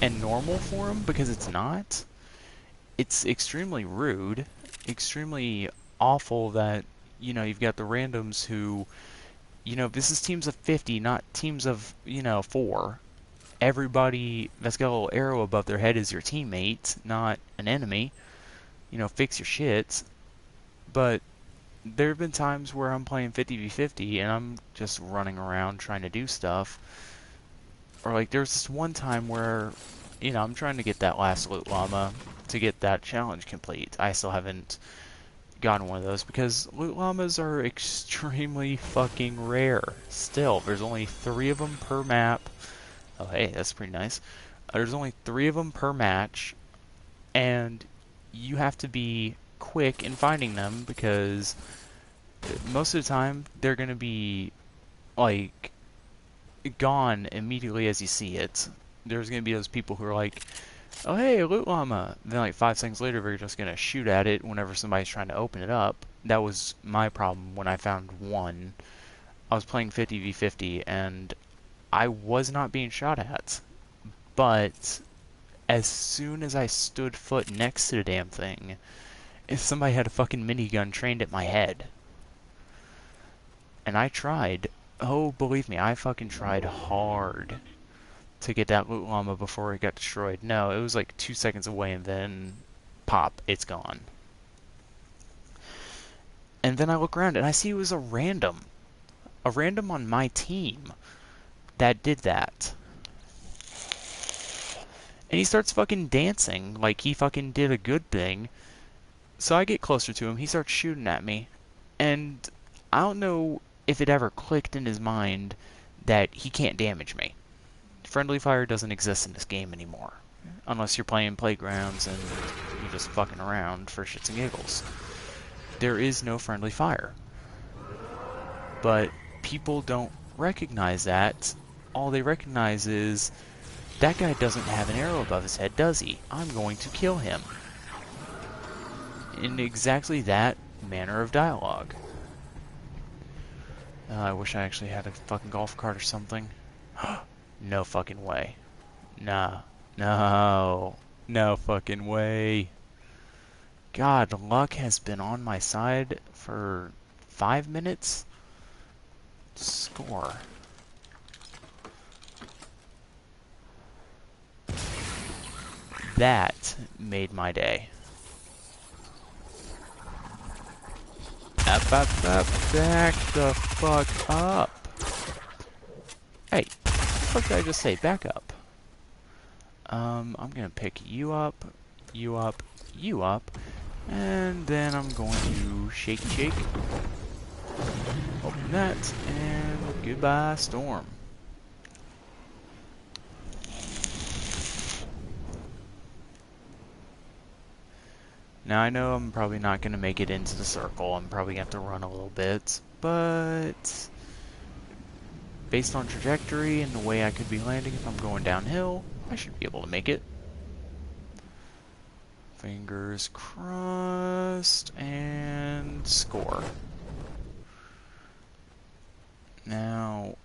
and normal for them, because it's not. It's extremely rude, extremely awful that, you've got the randoms who, this is teams of 50, not teams of, 4. Everybody that's got a little arrow above their head is your teammate, not an enemy. Fix your shit. But there have been times where I'm playing 50v50 and I'm just running around trying to do stuff. Or like there was this one time where, I'm trying to get that last loot llama to get that challenge complete. I still haven't gotten one of those because loot llamas are extremely fucking rare. Still, there's only 3 of them per map. Oh, hey, that's pretty nice. There's only 3 of them per match, and you have to be quick in finding them because most of the time they're going to be, like, gone immediately as you see it. There's going to be those people who are like, oh, hey, a loot llama. Then, like, 5 seconds later, they're just going to shoot at it whenever somebody's trying to open it up. That was my problem when I found one. I was playing 50v50, and I was not being shot at. But as soon as I stood foot next to the damn thing, somebody had a fucking minigun trained at my head. And I tried. Oh, believe me, I fucking tried hard to get that loot llama before it got destroyed. No, it was like 2 seconds away and then pop, it's gone. And then I look around and I see it was a random on my team that did that. And he starts fucking dancing like he fucking did a good thing. So I get closer to him, he starts shooting at me, and I don't know if it ever clicked in his mind that he can't damage me. Friendly fire doesn't exist in this game anymore. Unless you're playing playgrounds and you're just fucking around for shits and giggles. There is no friendly fire. But people don't recognize that. All they recognize is, that guy doesn't have an arrow above his head, does he? I'm going to kill him. In exactly that manner of dialogue. I wish I actually had a fucking golf cart or something. No fucking way. Nah. No. No fucking way. God, luck has been on my side for 5 minutes. Score. That made my day. Up, up, up. Back the fuck up. Hey, what the fuck did I just say? Back up. I'm gonna pick you up, you up, you up, and then I'm going to shake, shake. Open that, and goodbye, storm. Now I know I'm probably not going to make it into the circle. I'm probably going to have to run a little bit, but based on trajectory and the way I could be landing if I'm going downhill, I should be able to make it. Fingers crossed, and score. Now,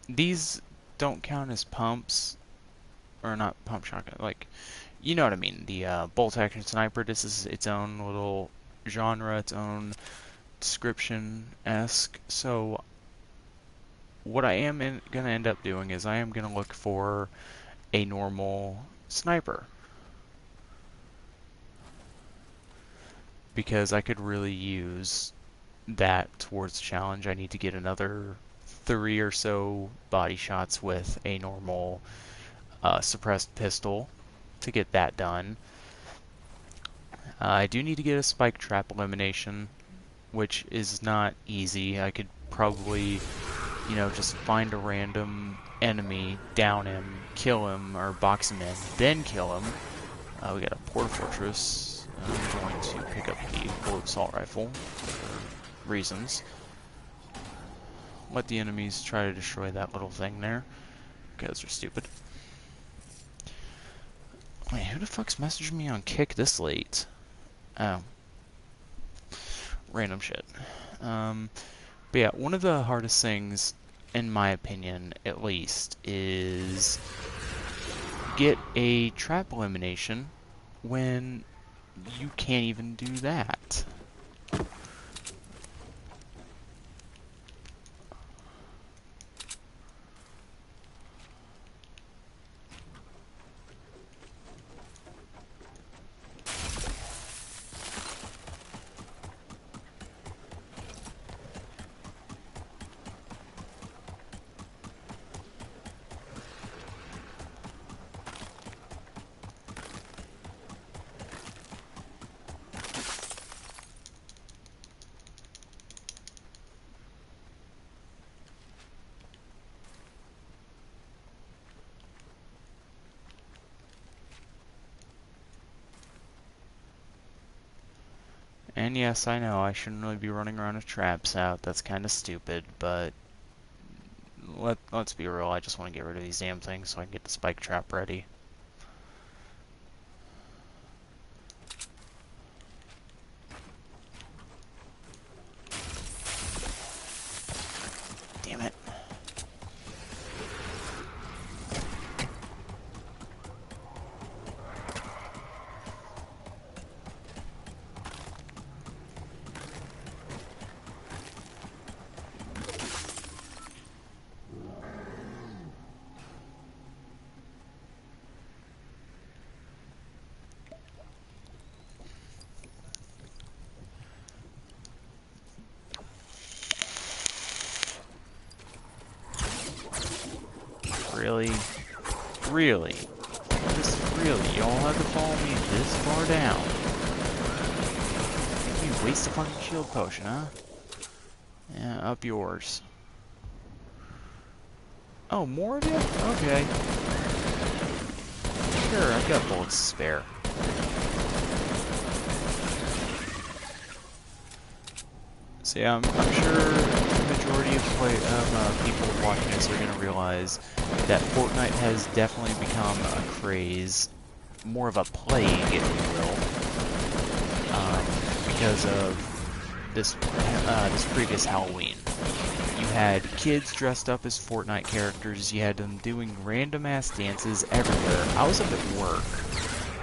these don't count as pumps, or not pump shotgun, like, you know what I mean, the bolt action sniper. This is its own little genre, its own description-esque. So what I am going to end up doing is I am going to look for a normal sniper, because I could really use that towards the challenge. I need to get another 3 or so body shots with a normal suppressed pistol to get that done. I do need to get a spike trap elimination, which is not easy. I could probably, just find a random enemy, down him, kill him, or box him in, then kill him. We got a Porta Fortress. I'm going to pick up the bullet assault rifle for reasons. Let the enemies try to destroy that little thing there, because they're stupid. Wait, who the fuck's messaging me on Kick this late? Oh. Random shit. But yeah, one of the hardest things, in my opinion, at least, is get a trap elimination when you can't even do that. And yes, I know, I shouldn't really be running around with traps out. That's kind of stupid, but let's be real, I just want to get rid of these damn things so I can get the spike trap ready. Damn it. Really? Really? Just really? Y'all have to follow me this far down? You waste a fucking shield potion, huh? Yeah, up yours. Oh, more of you? Okay. Sure, I've got bullets to spare. So yeah, I'm sure the majority of people watching this are going to realize that Fortnite has definitely become a craze, more of a plague, if you will, because of this previous Halloween. You had kids dressed up as Fortnite characters. You had them doing random ass dances everywhere. I was up at work,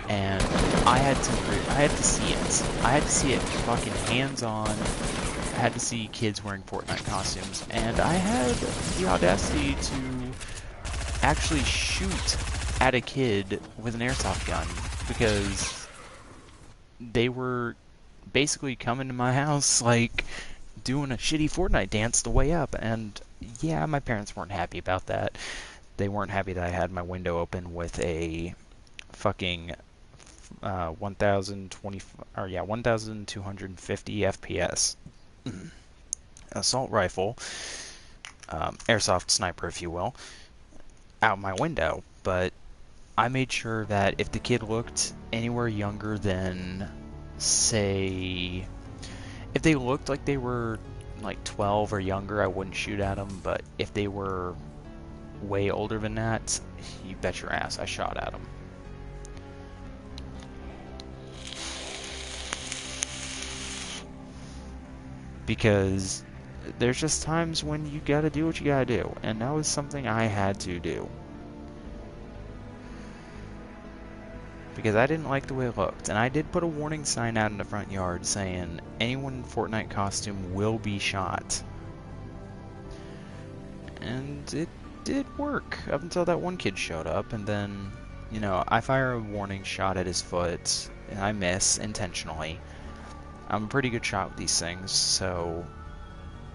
and I had to see it. I had to see it fucking hands on. I had to see kids wearing Fortnite costumes, and I had the audacity to actually shoot at a kid with an airsoft gun because they were basically coming to my house like doing a shitty Fortnite dance the way up, and yeah, my parents weren't happy about that. They weren't happy that I had my window open with a fucking 1020 or yeah 1250 FPS assault rifle, airsoft sniper if you will, out my window. But I made sure that if the kid looked anywhere younger than, say, if they looked like they were like 12 or younger, I wouldn't shoot at them. But if they were way older than that, you bet your ass I shot at them. Because there's just times when you gotta do what you gotta do, and that was something I had to do. Because I didn't like the way it looked, and I did put a warning sign out in the front yard saying anyone in Fortnite costume will be shot. And it did work up until that one kid showed up, and then, you know, I fire a warning shot at his foot, and I miss intentionally. I'm a pretty good shot with these things, so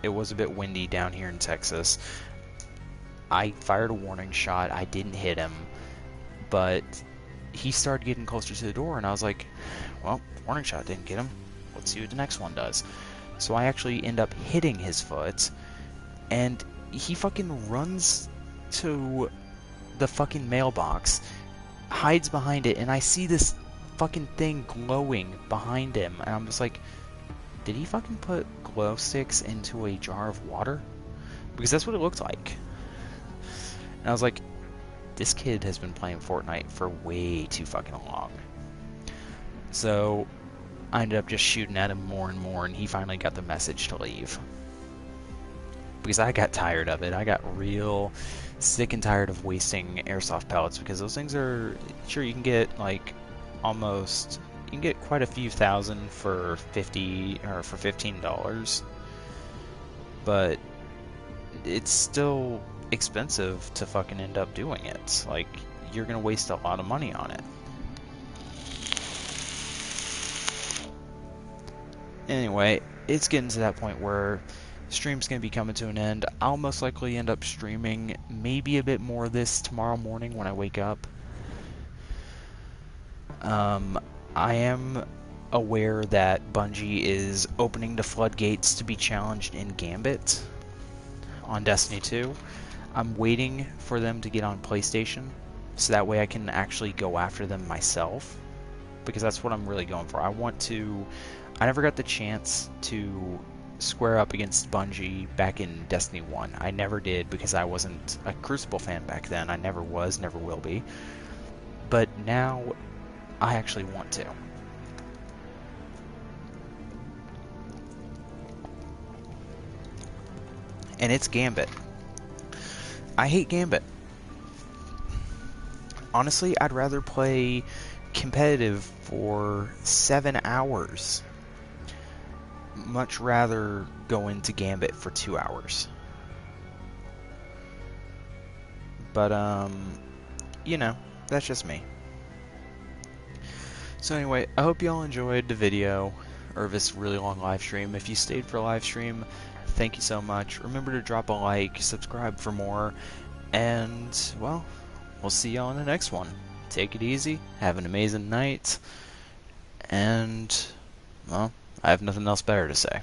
it was a bit windy down here in Texas. I fired a warning shot, I didn't hit him, but he started getting closer to the door, and I was like, well, warning shot didn't get him. Let's see what the next one does. So I actually end up hitting his foot, and he fucking runs to the fucking mailbox, hides behind it, and I see this fucking thing glowing behind him, and I'm just like, did he fucking put glow sticks into a jar of water? Because that's what it looked like. And I was like, this kid has been playing Fortnite for way too fucking long. So I ended up just shooting at him more and more, and he finally got the message to leave. Because I got tired of it. I got real sick and tired of wasting airsoft pellets, because those things are, sure, you can get like almost, you can get quite a few thousand for $15, but it's still expensive to fucking end up doing it. Like, you're gonna waste a lot of money on it. Anyway, it's getting to that point where stream's gonna be coming to an end. I'll most likely end up streaming maybe a bit more of this tomorrow morning when I wake up. I am aware that Bungie is opening the floodgates to be challenged in Gambit on Destiny 2. I'm waiting for them to get on PlayStation, so that way I can actually go after them myself, because that's what I'm really going for. I never got the chance to square up against Bungie back in Destiny 1. I never did, because I wasn't a Crucible fan back then. I never was, never will be. But now I actually want to. And it's Gambit. I hate Gambit. Honestly, I'd rather play competitive for 7 hours. Much rather go into Gambit for 2 hours. But, you know, that's just me. So anyway, I hope y'all enjoyed the video, or this really long live stream. If you stayed for a live stream, thank you so much. Remember to drop a like, subscribe for more, and, well, we'll see y'all in the next one. Take it easy, have an amazing night, and, well, I have nothing else better to say.